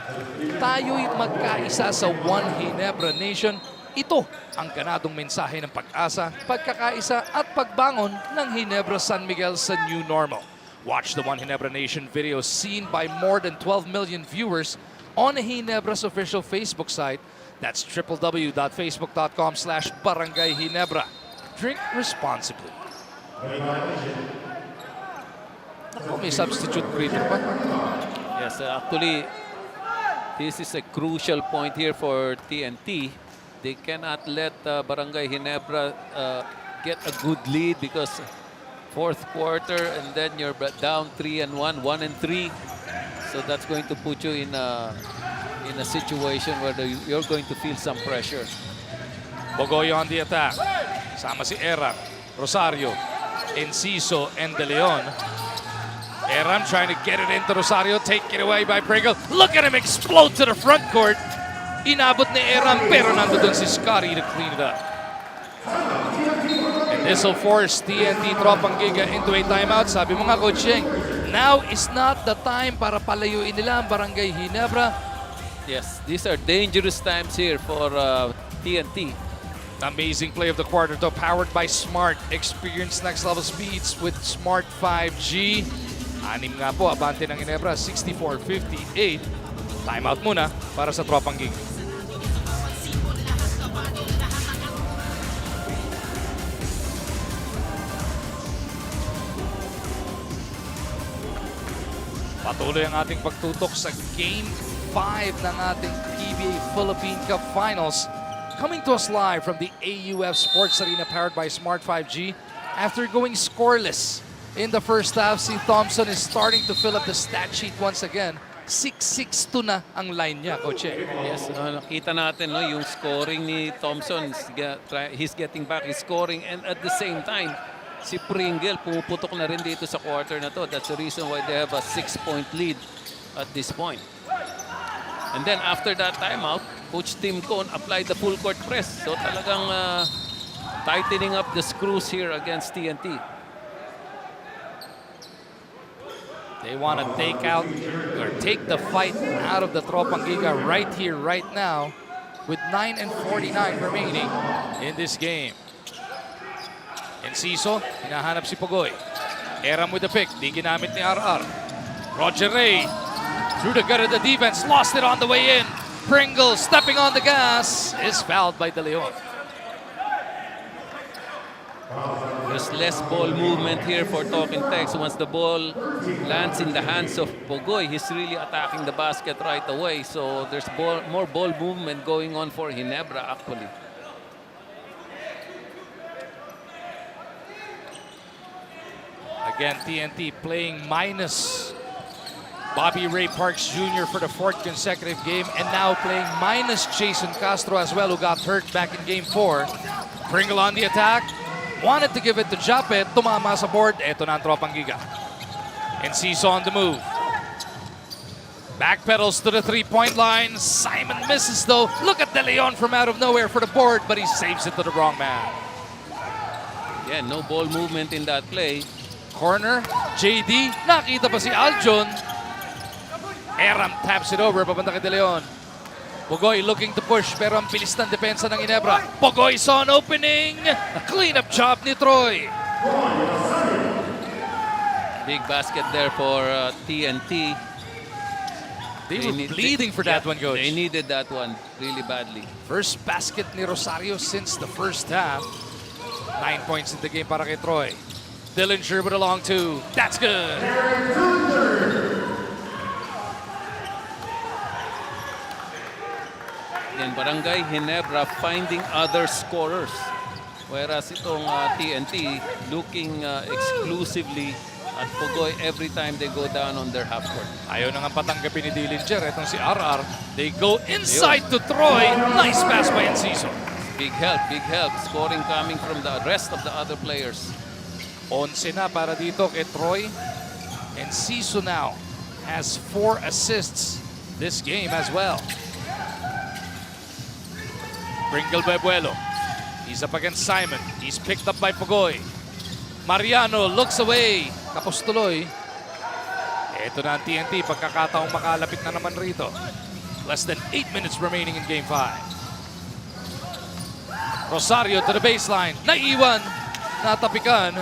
Tayo'y magkaisa sa One Ginebra Nation. Ito ang ganadong mensahe ng pag-asa, pagkakaisa at pagbangon ng Ginebra San Miguel sa new normal. Watch the One Ginebra Nation video seen by more than 12 million viewers on Ginebra's official Facebook site. That's www.facebook.com/Barangay Ginebra. Drink responsibly. Ako, may substitute creator pa. Yes, actually, this is a crucial point here for TNT. They cannot let Barangay Ginebra get a good lead because fourth quarter and then you're down 3-1, 1-3. So that's going to put you in a situation where you're going to feel some pressure. Bogoyo on the attack. Sama si Eram, Rosario, Enciso, and De Leon. Eram trying to get it into Rosario, take it away by Pringle. Look at him explode to the front court. Inabot ni Eram pero nandoon si Scotty to clean it up. And this will force TNT Tropang Giga into a timeout. Sabi mo nga, Coach Yang, now is not the time para palayuin nila ang Barangay Ginebra. Yes, these are dangerous times here for TNT. Amazing play of the quarter though, powered by Smart. Experience next level speeds with Smart 5G. 6 nga po, abante ng Ginebra, 64-58. Timeout muna para sa Tropang Giga. Patuloy ang ating pagtutok sa Game 5 ng ating PBA Philippine Cup Finals. Coming to us live from the AUF Sports Arena powered by Smart 5G. After going scoreless in the first half, si Thompson is starting to fill up the stat sheet once again. 6-6-2 na ang line niya, Coach. Yes, nakita natin no, yung scoring ni Thompson. He's getting back his scoring and at the same time, si Pringle pumuputok na rin dito sa quarter na to. That's the reason why they have a 6-point lead at this point. And then after that timeout, Coach Tim Cone applied the full court press. So talagang tightening up the screws here against TNT. They want to take the fight out of the Tropang Giga right here, right now, with 9:49 remaining in this game. Enciso, hinahanap si Pugoy. Eram with the pick, di ginamit ni RR. Roger Ray, through the gut of the defense, lost it on the way in. Pringle stepping on the gas, is fouled by De Leon. There's less ball movement here for Talking Tex. Once the ball lands in the hands of Pugoy, he's really attacking the basket right away. So there's more ball movement going on for Ginebra actually. Again, TNT playing minus Bobby Ray Parks Jr. for the 4th consecutive game, and now playing minus Jason Castro as well, who got hurt back in game 4. Pringle on the attack. Wanted to give it to Japet. Tumama sa board. Eto na ang Tropang Giga. Enciso on the move. Backpedals to the 3-point line. Simon misses though. Look at De Leon from out of nowhere for the board, but he saves it to the wrong man. Yeah, no ball movement in that play. Corner, JD. Nakita pa si Aljon. Eram taps it over. Papunta kay De Leon. Pugoy looking to push, pero ang bilis ng depensa ng Ginebra. Pugoy saw an opening. Clean-up job ni Troy. Big basket there for TNT. They were bleeding for that one, Coach. They needed that one really badly. First basket ni Rosario since the first half. 9 points in the game para kay Troy. Dillinger with a long two. That's good. Again, Barangay Ginebra finding other scorers. Whereas itong TNT looking exclusively at Pugoy every time they go down on their half court. Ayaw na nga patanggapin ni Dillinger. Itong si RR. They go inside to Troy. Nice pass by Enciso. Big help. Scoring coming from the rest of the other players. 11 na para dito kay Troy. Enciso now has 4 assists this game as well. Pringle by Buelo. He's up against Simon. He's picked up by Pugoy. Mariano looks away. Tapos tuloy. Ito na ang TNT. Pagkakataong makalapit na naman rito. Less than 8 minutes remaining in Game 5. Rosario to the baseline. Naiwan. Natapikan.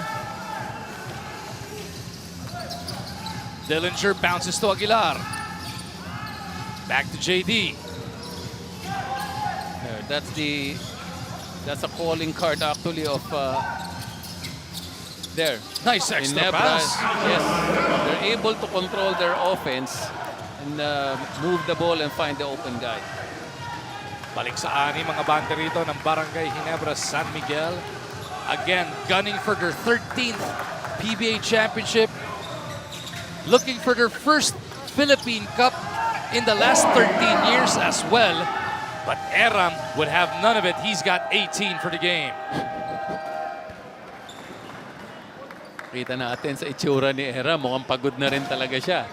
Dillinger bounces to Aguilar. Back to JD. That's a calling card actually of there. Nice extra Ginebra, pass. yes, they're able to control their offense and move the ball and find the open guy. Balik sa ani mga bante rito ng Barangay Ginebra San Miguel. Again, gunning for their 13th PBA championship. Looking for their first Philippine Cup in the last 13 years as well. But Eram would have none of it. He's got 18 for the game. Kita natin sa itsura ni Era, mukhang pagod na rin talaga siya.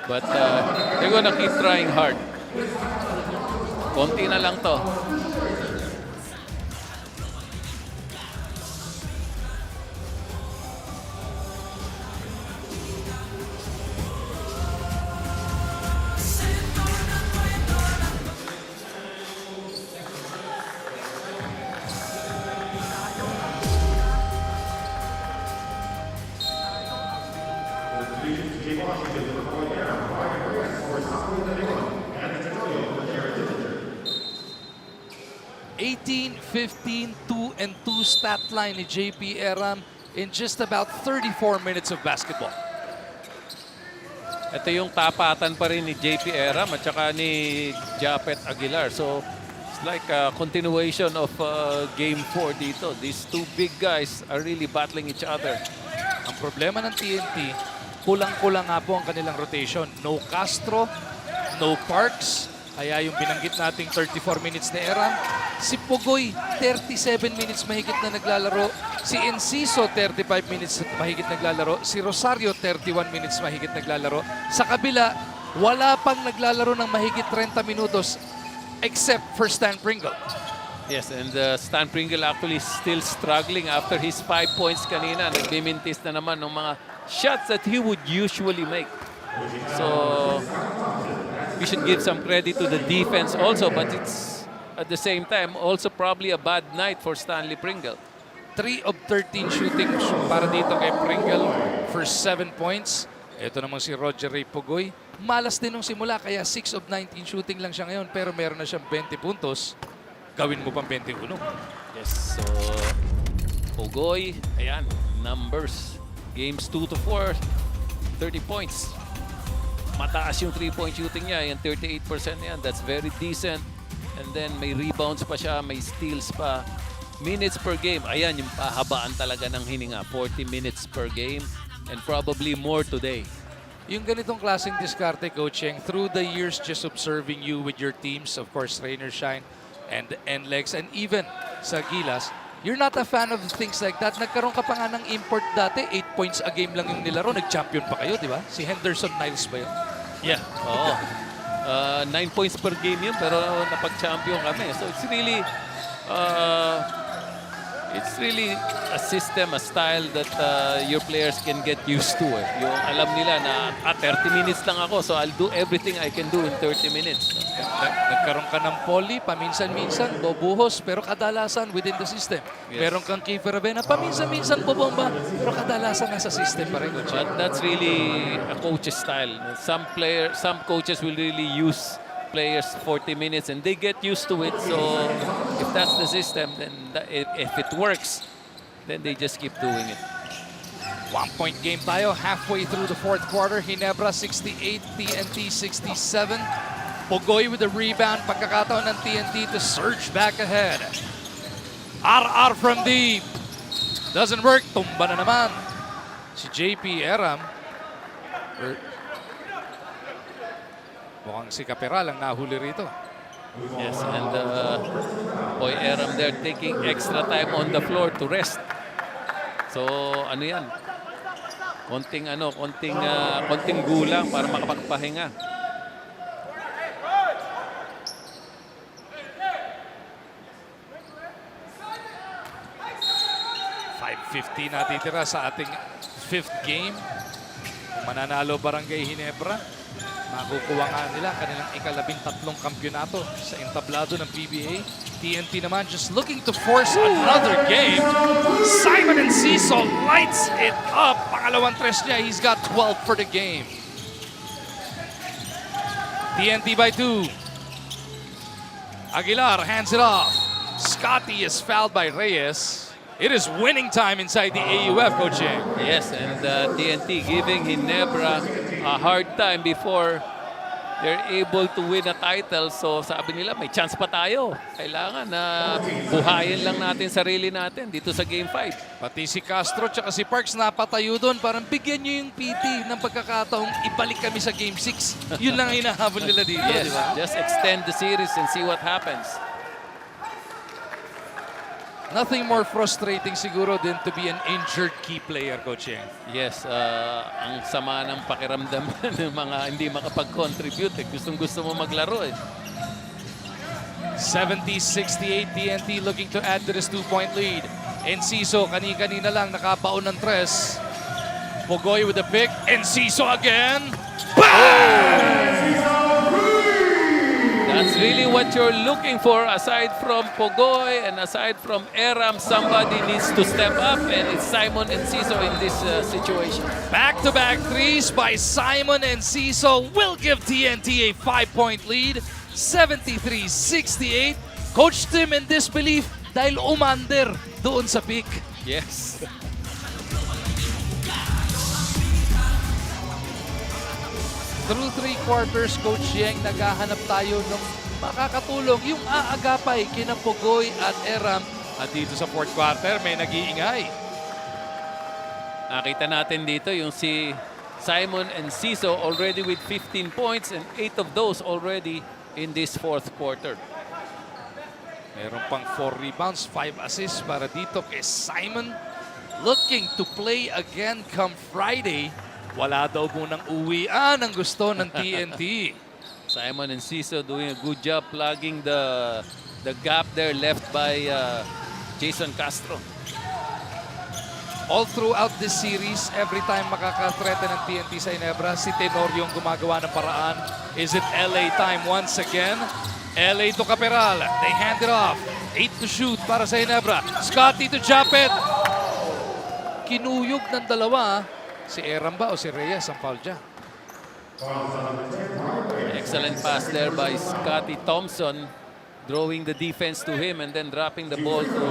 But they're gonna keep trying hard. Konti na lang to. $18, 15, 2 and 2 stat line ni JP Eram in just about 34 minutes of basketball. Ito yung tapatan pa rin ni JP Eram at saka ni Japet Aguilar. So it's like a continuation of Game 4 dito. These two big guys are really battling each other. Ang problema ng TNT, kulang-kulang nga po ang kanilang rotation. No Castro, no Parks. Kaya yung binanggit nating 34 minutes ni Eram. Si Pugoy, 37 minutes mahigit na naglalaro. Si Enciso, 35 minutes mahigit naglalaro. Si Rosario, 31 minutes mahigit naglalaro. Sa kabila, wala pang naglalaro ng mahigit 30 minutos except for Stan Pringle. Yes, and Stan Pringle actually still struggling after his 5 points kanina. Nagbimintis na naman ng mga shots that he would usually make. So, we should give some credit to the defense also, but it's at the same time also probably a bad night for Stanley Pringle. 3 of 13 shooting para dito kay Pringle for 7 points. Ito namang si Roger Ray Pugoy. Malas din nung simula kaya 6 of 19 shooting lang siya ngayon pero meron na siyang 20 puntos. Gawin mo pang 21. Yes, so Pugoy, ayan, numbers. Games 2 to 4, 30 points. Mataas yung 3-point shooting niya, yung 38% yan. That's very decent. And then may rebounds pa siya, may steals pa. Minutes per game, ayan yung pahabaan talaga ng hininga. 40 minutes per game and probably more today. Yung ganitong klaseng diskarte, coaching, through the years just observing you with your teams, of course, Rainer Shine and NLEX, and even sa Gilas, you're not a fan of things like that. Nagkaroon ka pa nga ng import dati, 8 points a game lang yung nilaro, nag-champion pa kayo, di ba? Si Henderson Niles ba yun? Yeah, oo. 9 points per game yun, pero napag-champion kami. So it's really a system, a style that your players can get used to. Yung alam nila na 30 minutes lang ako, so I'll do everything I can do in 30 minutes. Nagkaroon ka ng poly, paminsan-minsan, bobuhos, pero kadalasan within the system. Yes. Meron kang Kiefer Avena, paminsan-minsan bobomba, pero kadalasan nasa system pa rin. But that's really a coach's style. Some coaches will really use players 40 minutes and they get used to it. So if that's the system, then if it works, then they just keep doing it. 1-point game tayo halfway through the fourth quarter. Ginebra 68, TNT 67. Pugoy with the rebound. Pagkakataon ng TNT to surge back ahead. RR from deep. Doesn't work. Tumba na naman. Si JP Eram. Mukhang si Caperal ang nahuli rito. Yes, and Boy Eram there taking extra time on the floor to rest. So ano yan? Konting gulang para makapagpahinga. 5:50 natitira sa ating fifth game. Kung mananalo Barangay Ginebra, makukuha nga nila kanilang ika-13 kampyonato sa entablado ng PBA. TNT naman just looking to force another game. Simon Enciso lights it up. Pangalawang tres niya. He's got 12 for the game. TNT by 2. Aguilar hands it off. Scotty is fouled by Reyes. It is winning time inside the AUF, Coach Yang. Yes, and TNT giving Ginebra a hard time before they're able to win a title. So sabi nila, may chance pa tayo. Kailangan na buhayin lang natin sarili natin dito sa Game 5. Pati si Castro at si Parks napatayo doon. Parang bigyan nyo yung PT ng pagkakataong ibalik kami sa Game 6. Yun lang ang hinahabol nila dito, Yes, di ba? just extend the series and see what happens. Nothing more frustrating siguro than to be an injured key player, Coach Yang. Yes, ang sama ng pakiramdam ng mga hindi makapag-contribute. Gustong-gusto mo maglaro eh. 70-68 TNT looking to add to this 2-point lead. Enciso kani-kanina lang nakabaon ng tres. Pugoy with the pick. Enciso again. That's really what you're looking for. Aside from Pugoy and aside from Eram, somebody needs to step up, and it's Simon Enciso in this situation. Back-to-back threes by Simon Enciso will give TNT a 5-point lead. 73-68. Coach Tim in disbelief dahil umander doon sa pick. Yes. Through 3 quarters, Coach Yang, naghahanap tayo ng makakatulong. Yung aagapay kina Pugoy at Eram. At dito sa 4th quarter, may nag-iingay. Nakita natin dito yung si Simon Enciso already with 15 points and 8 of those already in this 4th quarter. Meron pang 4 rebounds, 5 assists para dito kay Simon. Looking to play again come Friday. Wala daw munang uwian ang gusto ng TNT. Simon Enciso doing a good job plugging the the gap there left by Jason Castro. All throughout this series, every time makaka-threaten ng TNT sa Ginebra, si Tenorio yung gumagawa ng paraan. Is it LA time once again? LA to Caperal. They hand it off. 8 to shoot para sa Ginebra. Scotty to Japet. Kinuyog ng dalawa. Si Eram ba o si Reyes ang foul dyan? Excellent pass there by Scotty Thompson, drawing the defense to him and then dropping the ball to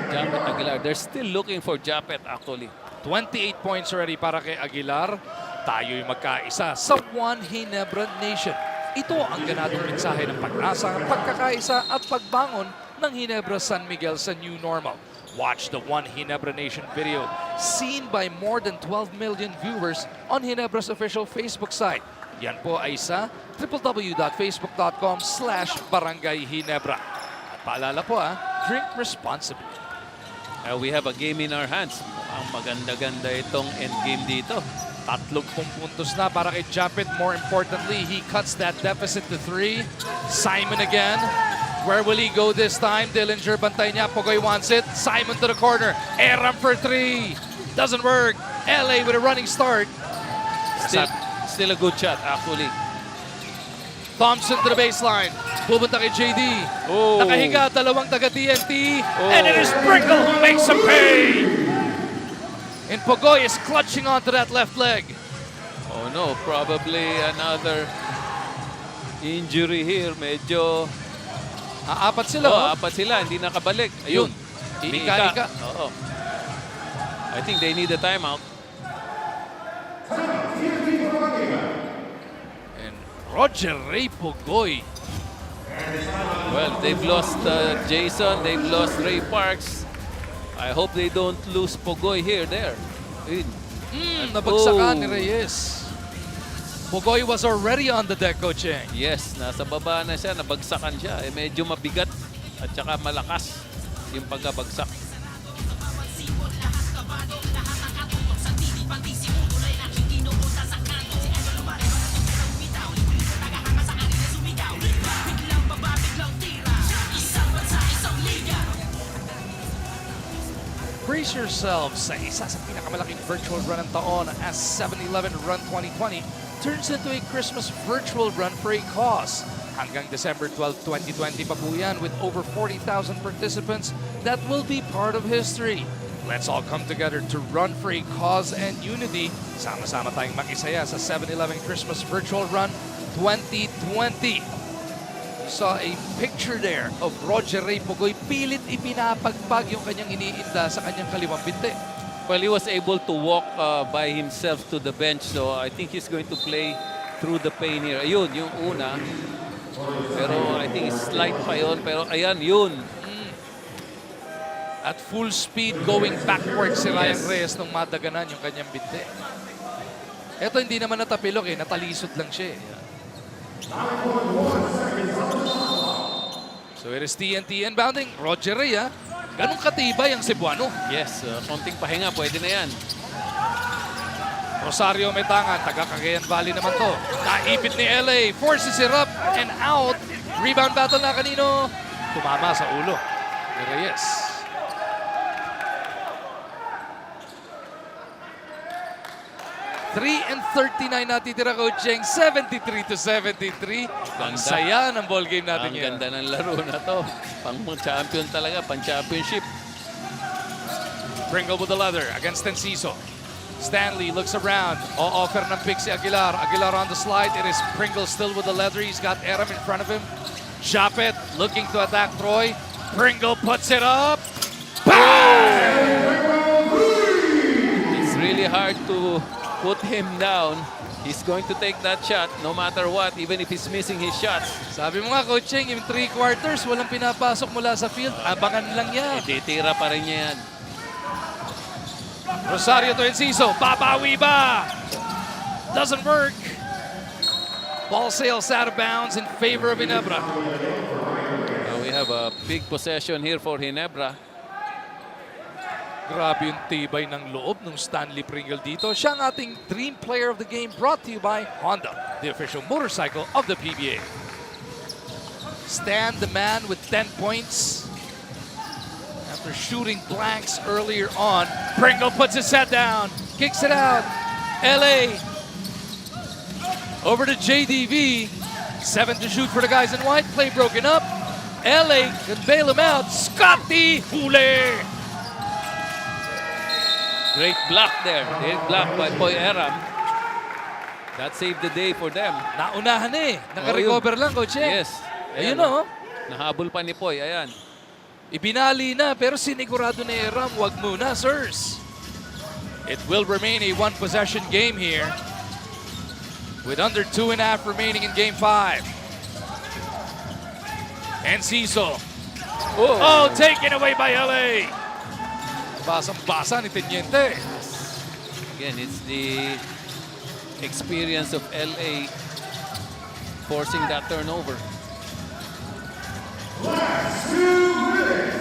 Japet Aguilar. They're still looking for Japet actually. 28 points already para kay Aguilar. Tayo'y magkaisa sa One Ginebra Nation. Ito ang ganadong mensahe ng pag-asa, pagkakaisa at pagbangon ng Ginebra San Miguel sa new normal. Watch the One Ginebra Nation video seen by more than 12 million viewers on Ginebra's official Facebook site. Yan po ay sa www.facebook.com/Barangay Ginebra. At paalala po drink responsibly. We have a game in our hands. Ang maganda-ganda itong endgame dito. 30 puntos na para kay Japet. More importantly, he cuts that deficit to 3. Simon again. Where will he go this time? Dillinger, bantay niya. Pogoy wants it. Simon to the corner. Eram for 3. Doesn't work. LA with a running start. Still a good shot actually. Thompson to the baseline. Pupunta kay JD. Oh. Nakahiga, dalawang taga-TNT. And it is Pringle who makes him pay. And Pogoy is clutching onto that left leg. Oh no, probably another injury here. Medyo Apat sila. apat sila, hindi nakabalik. Ayun. Ika-ika. Oo. I think they need a timeout. And Roger Ray Pogoy. Well, they've lost Jason, they've lost Ray Parks. I hope they don't lose Pogoy here, there. Ayun. Nabagsakan ni Reyes. Pogoy was already on the deck, Coach Eng. Yes, nasa baba na siya, nabagsakan siya. Medyo mabigat at saka malakas yung pagkabagsak. Brace yourselves sa isa sa pinakamalaking virtual run ng taon as 7-Eleven Run 2020 turns into a Christmas virtual run for a cause. Hanggang December 12, 2020 pa po yan with over 40,000 participants that will be part of history. Let's all come together to run for a cause and unity. Sama-sama tayong makisaya sa 7-Eleven Christmas Virtual Run 2020. Saw a picture there of Roger Ray Pogoy. Pilit ipinapagpag yung kanyang iniinda sa kanyang kaliwang binte. Well, he was able to walk by himself to the bench, so I think he's going to play through the pain here. Ayun, yung una. Pero I think slight pa yun. Pero ayan, yun. At full speed going backwards si Ryan Yes. Reyes nung madaganan yung kanyang binte. Ito hindi naman natapilok natalisod lang siya So it is TNT inbounding. Roger Ray ganun katibay ang Cebuano. Yes, konting pahinga, pwede na yan. Rosario Metangan, taga Cagayan Valley naman to. Naipit ni LA, forces it up and out. Rebound battle na kanino. Tumama sa ulo ni Reyes. 3:39 natitira, Coach Cheng. 73-73. Ang saya ng ball game natin Ang yan. ganda ng laro na to. Pang-champion talaga, pang-championship. Pringle with the leather against Enciso. Stanley looks around. O-offer ng pick si Aguilar. Aguilar on the slide. It is Pringle still with the leather. He's got Eram in front of him. Japet looking to attack Troy. Pringle puts it up. It's really hard to put him down. He's going to take that shot no matter what, even if he's missing his shots. Sabi mo nga, Coach Cheng, yung 3 quarters, walang pinapasok mula sa field. Abangan lang yan. Titira pa rin niya yan. Rosario to Enciso. Babawi ba? Doesn't work. Ball sails out of bounds in favor of Ginebra. We have a big possession here for Ginebra. Grabe yung tibay ng loob ng Stanley Pringle dito. Siya ang ating Dream Player of the Game brought to you by Honda, the official motorcycle of the PBA. stand the man with 10 points. After shooting blanks earlier on, Pringle puts his set down, kicks it out. LA over to JDV. 7 to shoot for the guys in white. Play broken up. LA can bail him out. Scotty huli. Great block there. Great block by Poy Aram. That saved the day for them. Naunahan eh. Naka-recover lang, Coach. Yes. Ayun Ayan, o. Nahabol pa ni Poy. Ayan. Ibinali na pero sinigurado ni Aram, wag muna, sirs. It will remain a one-possession game here with under 2.5 remaining in Game 5. Enciso. Oh, taken away by LA. Basang-basa ni Teniente. Again, it's the experience of LA forcing that turnover.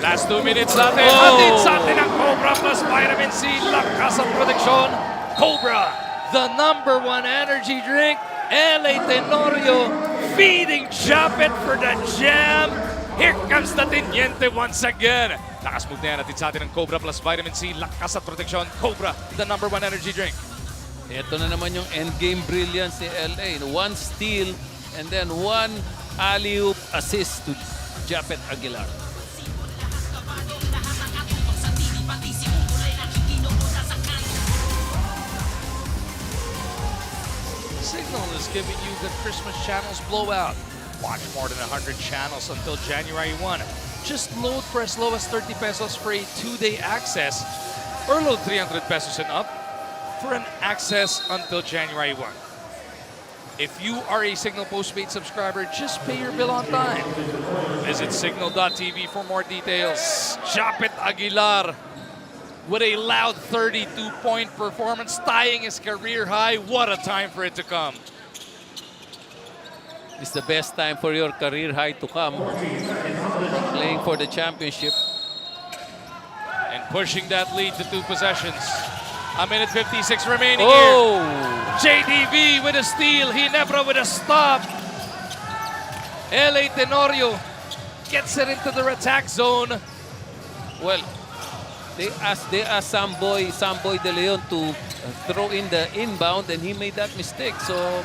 Last 2 minutes natin. Atid sa atin ang Cobra plus Vitamin C. Lakas ang proteksyon. Cobra, the #1 energy drink. LA Tenorio feeding Japet for the jam. Here comes the Teniente once again. Lakas move na yan. Atid sa atin ang Cobra plus Vitamin C. Lakas at proteksyon. Cobra, the #1 energy drink. Ito na naman yung endgame brilliance ni LA. 1 steal and then 1 alley-oop assist to Japet Aguilar. Signal is giving you the Christmas channels blowout. Watch more than 100 channels until January 1. Just load for as low as 30 pesos for a 2-day access or load 300 pesos and up for an access until January 1. If you are a Signal postpaid subscriber, just pay your bill on time. Visit signal.tv for more details. Japet Aguilar with a loud 32-point performance, tying his career high. What a time for it to come. It's the best time for your career high to come. Playing for the championship. And pushing that lead to 2 possessions. 1:56 remaining Oh! here. JDV with a steal. Ginebra with a stop. LA Tenorio gets it into their attack zone. Well, they asked Samboy De Leon to throw in the inbound and he made that mistake. So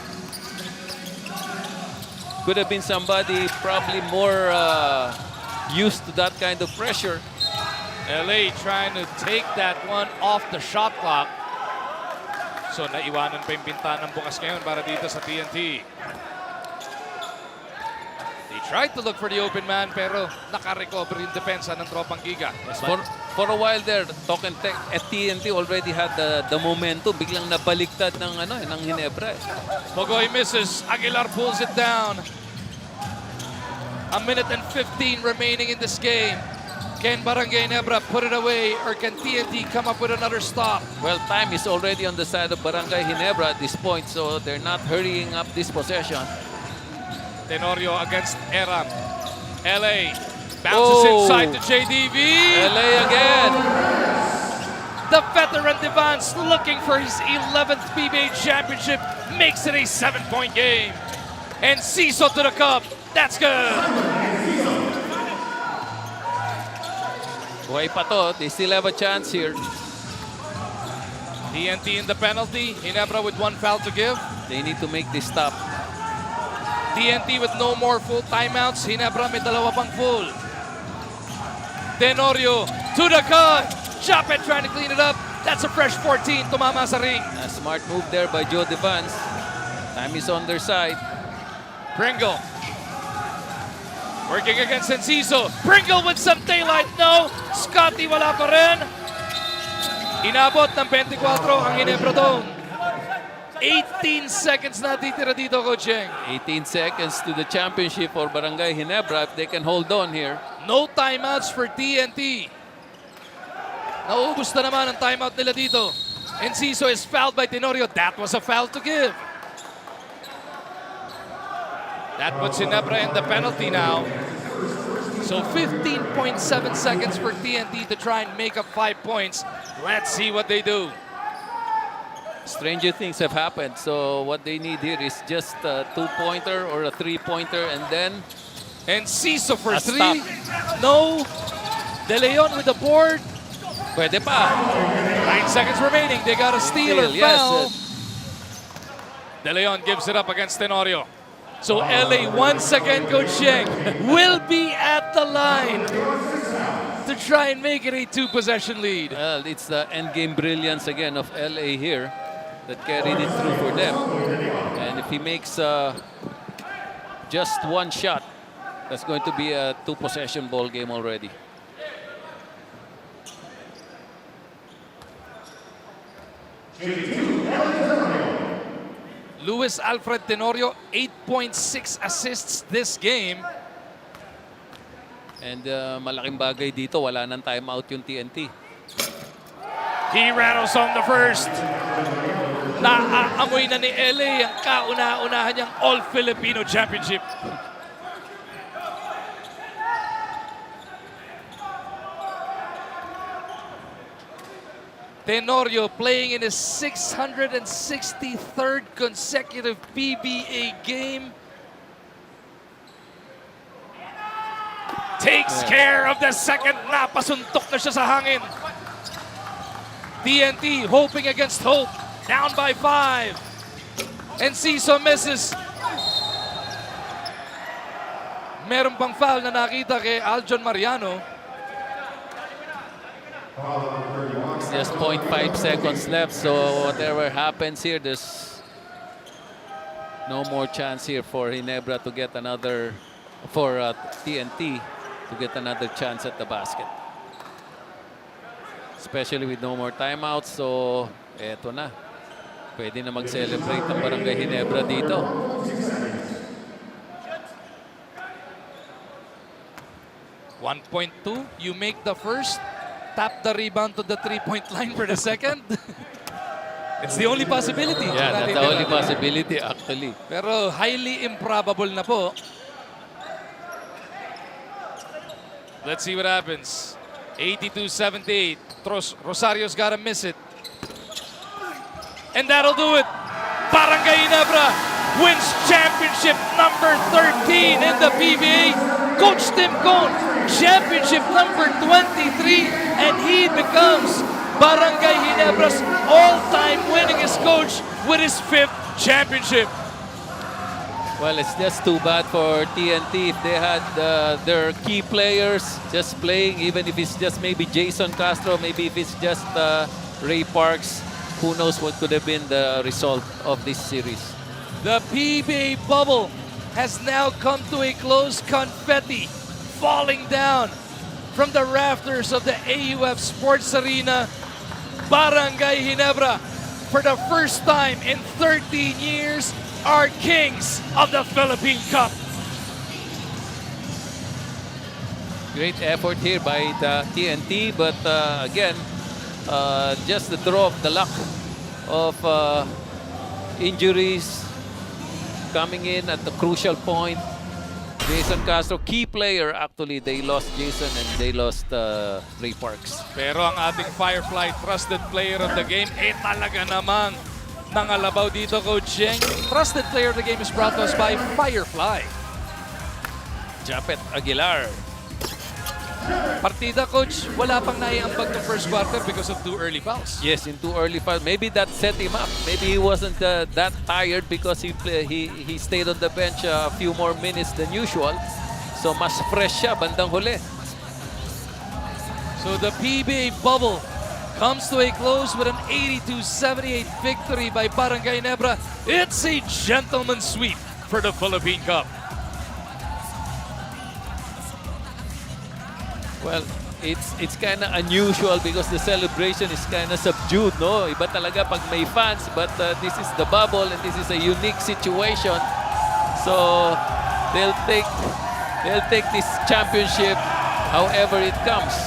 could have been somebody probably more used to that kind of pressure. LA trying to take that one off the shot clock. So naiwanan pa yung bintanang bukas ngayon para dito sa TNT. They tried to look for the open man pero naka-recover yung depensa ng Tropang Giga. For a while there, Talk and Tech at TNT already had the momentum. Biglang nabaliktad ng Ginebra. Mogoy misses. Aguilar pulls it down. 1:15 remaining in this game. Can Barangay Ginebra put it away or can TNT come up with another stop? Well, time is already on the side of Barangay Ginebra at this point, so they're not hurrying up this possession. Tenorio against Aram. LA bounces inside to JDV. LA again. The veteran Devance looking for his 11th PBA championship makes it a 7-point game. And Ciso to the cup. That's good. Buhay pa to. They still have a chance here. TNT in the penalty. Ginebra with 1 foul to give. They need to make this stop. TNT with no more full timeouts. Ginebra may 2 pang full. Tenorio to the cut. Japet trying to clean it up. That's a fresh 14. Tumama sa ring. A smart move there by Joe Devance. Time is on their side. Pringle. Working against Enciso. Pringle with some daylight. No. Scotty wala pa rin. Inabot ng 24 ang Ginebra Dome. 18 seconds na titira dito, Coach Cheng. 18 seconds to the championship for Barangay Ginebra if they can hold on here. No timeouts for TNT. Nauubos na naman ang timeout nila dito. Enciso is fouled by Tenorio. That was a foul to give. That puts Ginebra in the penalty now. So 15.7 seconds for TNT to try and make up 5 points. Let's see what they do. Stranger things have happened. So what they need here is just a 2-pointer or a 3-pointer and then And Ciso for A three. stop. No. De Leon with the board. Pwede pa. 9 seconds remaining. They got a steal or Yes, foul. De Leon gives it up against Tenorio. So LA once again, Coach Sheng, will be at the line to try and make it a 2-possession lead. Well, it's the endgame brilliance again of LA here that carried it through for them. And if he makes just one shot, that's going to be a 2-possession ball game already. Luis Alfred Tenorio, 8.6 assists this game. And malaking bagay dito, wala nang timeout yung TNT. He rattles on the first. Naaamoy na ni LA ang kauna-unahan niyang All-Filipino Championship. Tenorio playing in his 663rd consecutive PBA game. Takes care of the second. Napasuntok na siya sa hangin. TNT hoping against hope. Down by 5. And Ciso misses. Meron pang foul na nakita kay Aljon Mariano. It's just 0.5 seconds left, so whatever happens here, there's no more chance here for Ginebra to get another, for TNT to get another chance at the basket. Especially with no more timeouts, so eto na. Pwede na mag-celebrate ang Barangay Ginebra dito. .2, you make the first, tap the rebound to the 3-point line for the second. It's the only possibility. Yeah, that's the only possibility actually. Pero highly improbable na po. Let's see what happens. 82-78. Rosario's got to miss it. And that'll do it. Barangay Ginebra wins championship number 13 in the PBA. Coach Tim Cone, championship number 23, and he becomes Barangay Ginebra's all-time winningest coach with his 5th championship. Well, it's just too bad for TNT if they had their key players just playing, even if it's just maybe Jason Castro, maybe if it's just Ray Parks. Who knows what could have been the result of this series. The PBA bubble has now come to a close. Confetti falling down from the rafters of the AUF Sports Arena. Barangay Ginebra, for the first time in 13 years, are kings of the Philippine Cup. Great effort here by the TNT, but again, just the draw of the luck of injuries coming in at the crucial point. Jason Castro, key player actually. They lost Jason and they lost Ray Parks. Pero ang ating Firefly trusted player of the game, talaga namang nangalabaw dito, Coach Sheng. Trusted player of the game is brought to us by Firefly. Japet Aguilar. Partida, Coach, wala pang naiambag ng first quarter because of 2 early fouls. Yes, in 2 early fouls. Maybe that set him up. Maybe he wasn't that tired because he stayed on the bench a few more minutes than usual. So mas fresh siya bandang huli. So the PBA bubble comes to a close with an 82-78 victory by Barangay Ginebra. It's a gentleman's sweep for the Philippine Cup. Well, it's kind of unusual because the celebration is kind of subdued, no? Iba talaga pag may fans, but this is the bubble and this is a unique situation. So they'll take this championship however it comes.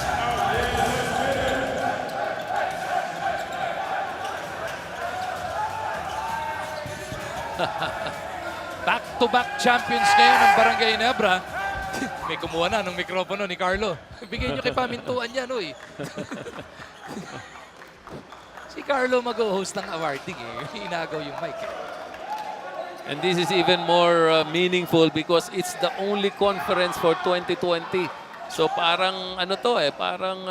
Back-to-back champions ngayon ng Barangay Ginebra. May kumuha na ng mikropono ni Carlo. Bigay nyo kay Pamintuan yan, uy. Si Carlo mag-host ng awarding eh. Inagaw yung mic eh. And this is even more meaningful because it's the only conference for 2020. So parang ano to parang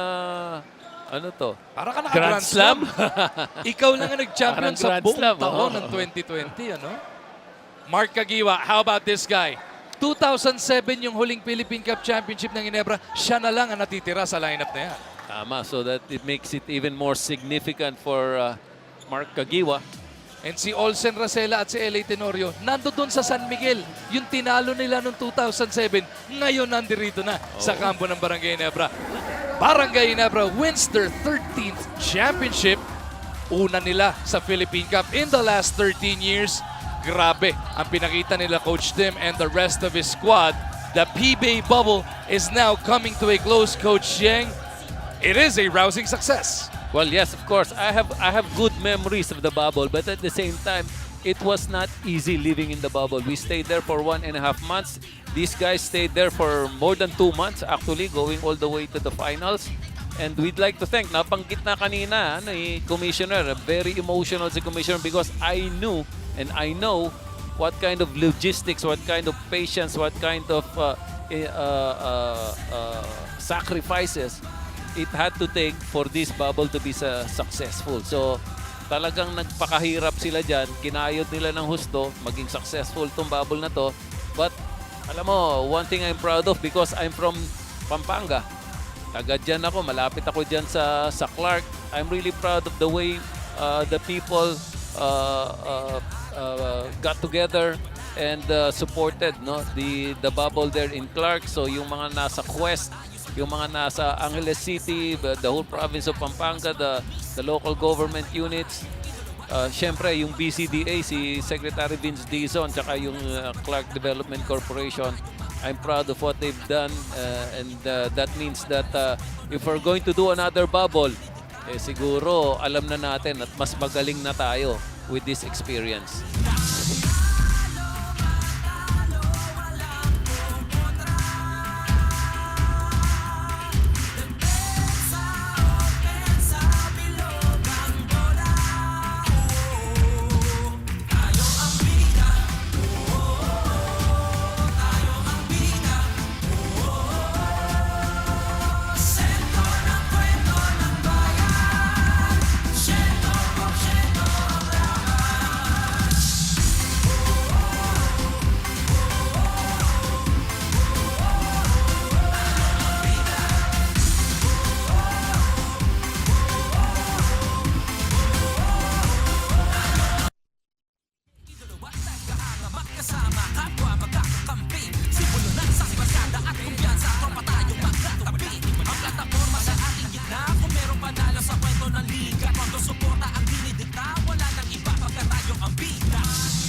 ano to? Para ka Grand naka-Grand Slam. Slam. Ikaw lang ang nag-champion Parang sa Grand buong Slam, taon oo. ng 2020, ano? Mark Caguioa, how about this guy? 2007 yung huling Philippine Cup Championship ng Ginebra, siya na lang ang natitira sa lineup na yan. Tama, so that it makes it even more significant for Mark Caguioa. And si Olsen Racela at si L.A. Tenorio, nando doon sa San Miguel. Yung tinalo nila noong 2007, ngayon nandirito na sa kampo ng Barangay Ginebra. Barangay Ginebra wins their 13th championship. Una nila sa Philippine Cup in the last 13 years. Grabe ang pinakita nila Coach Tim and the rest of his squad. The PBA bubble is now coming to a close, Coach Yang. It is a rousing success. Well, yes, of course. I have good memories of the bubble, but at the same time, it was not easy living in the bubble. We stayed there for 1.5 months. These guys stayed there for more than 2 months, actually, going all the way to the finals. And we'd like to thank, nabanggit na kanina, Commissioner, very emotional si Commissioner because I knew and I know what kind of logistics, what kind of patience, what kind of sacrifices it had to take for this bubble to be successful. So, talagang nagpakahirap sila dyan. Kinayod nila ng husto, maging successful tong bubble na to. But, alam mo, one thing I'm proud of because I'm from Pampanga. Taga dyan ako, malapit ako dyan sa Clark. I'm really proud of the way the people got together and supported the bubble there in Clark. So, yung mga nasa Quest, yung mga nasa Angeles City, the whole province of Pampanga, the local government units. Siyempre, yung BCDA, si Secretary Vince Dizon, tsaka yung Clark Development Corporation. I'm proud of what they've done and that means that if we're going to do another bubble, siguro alam na natin at mas magaling na tayo with this experience.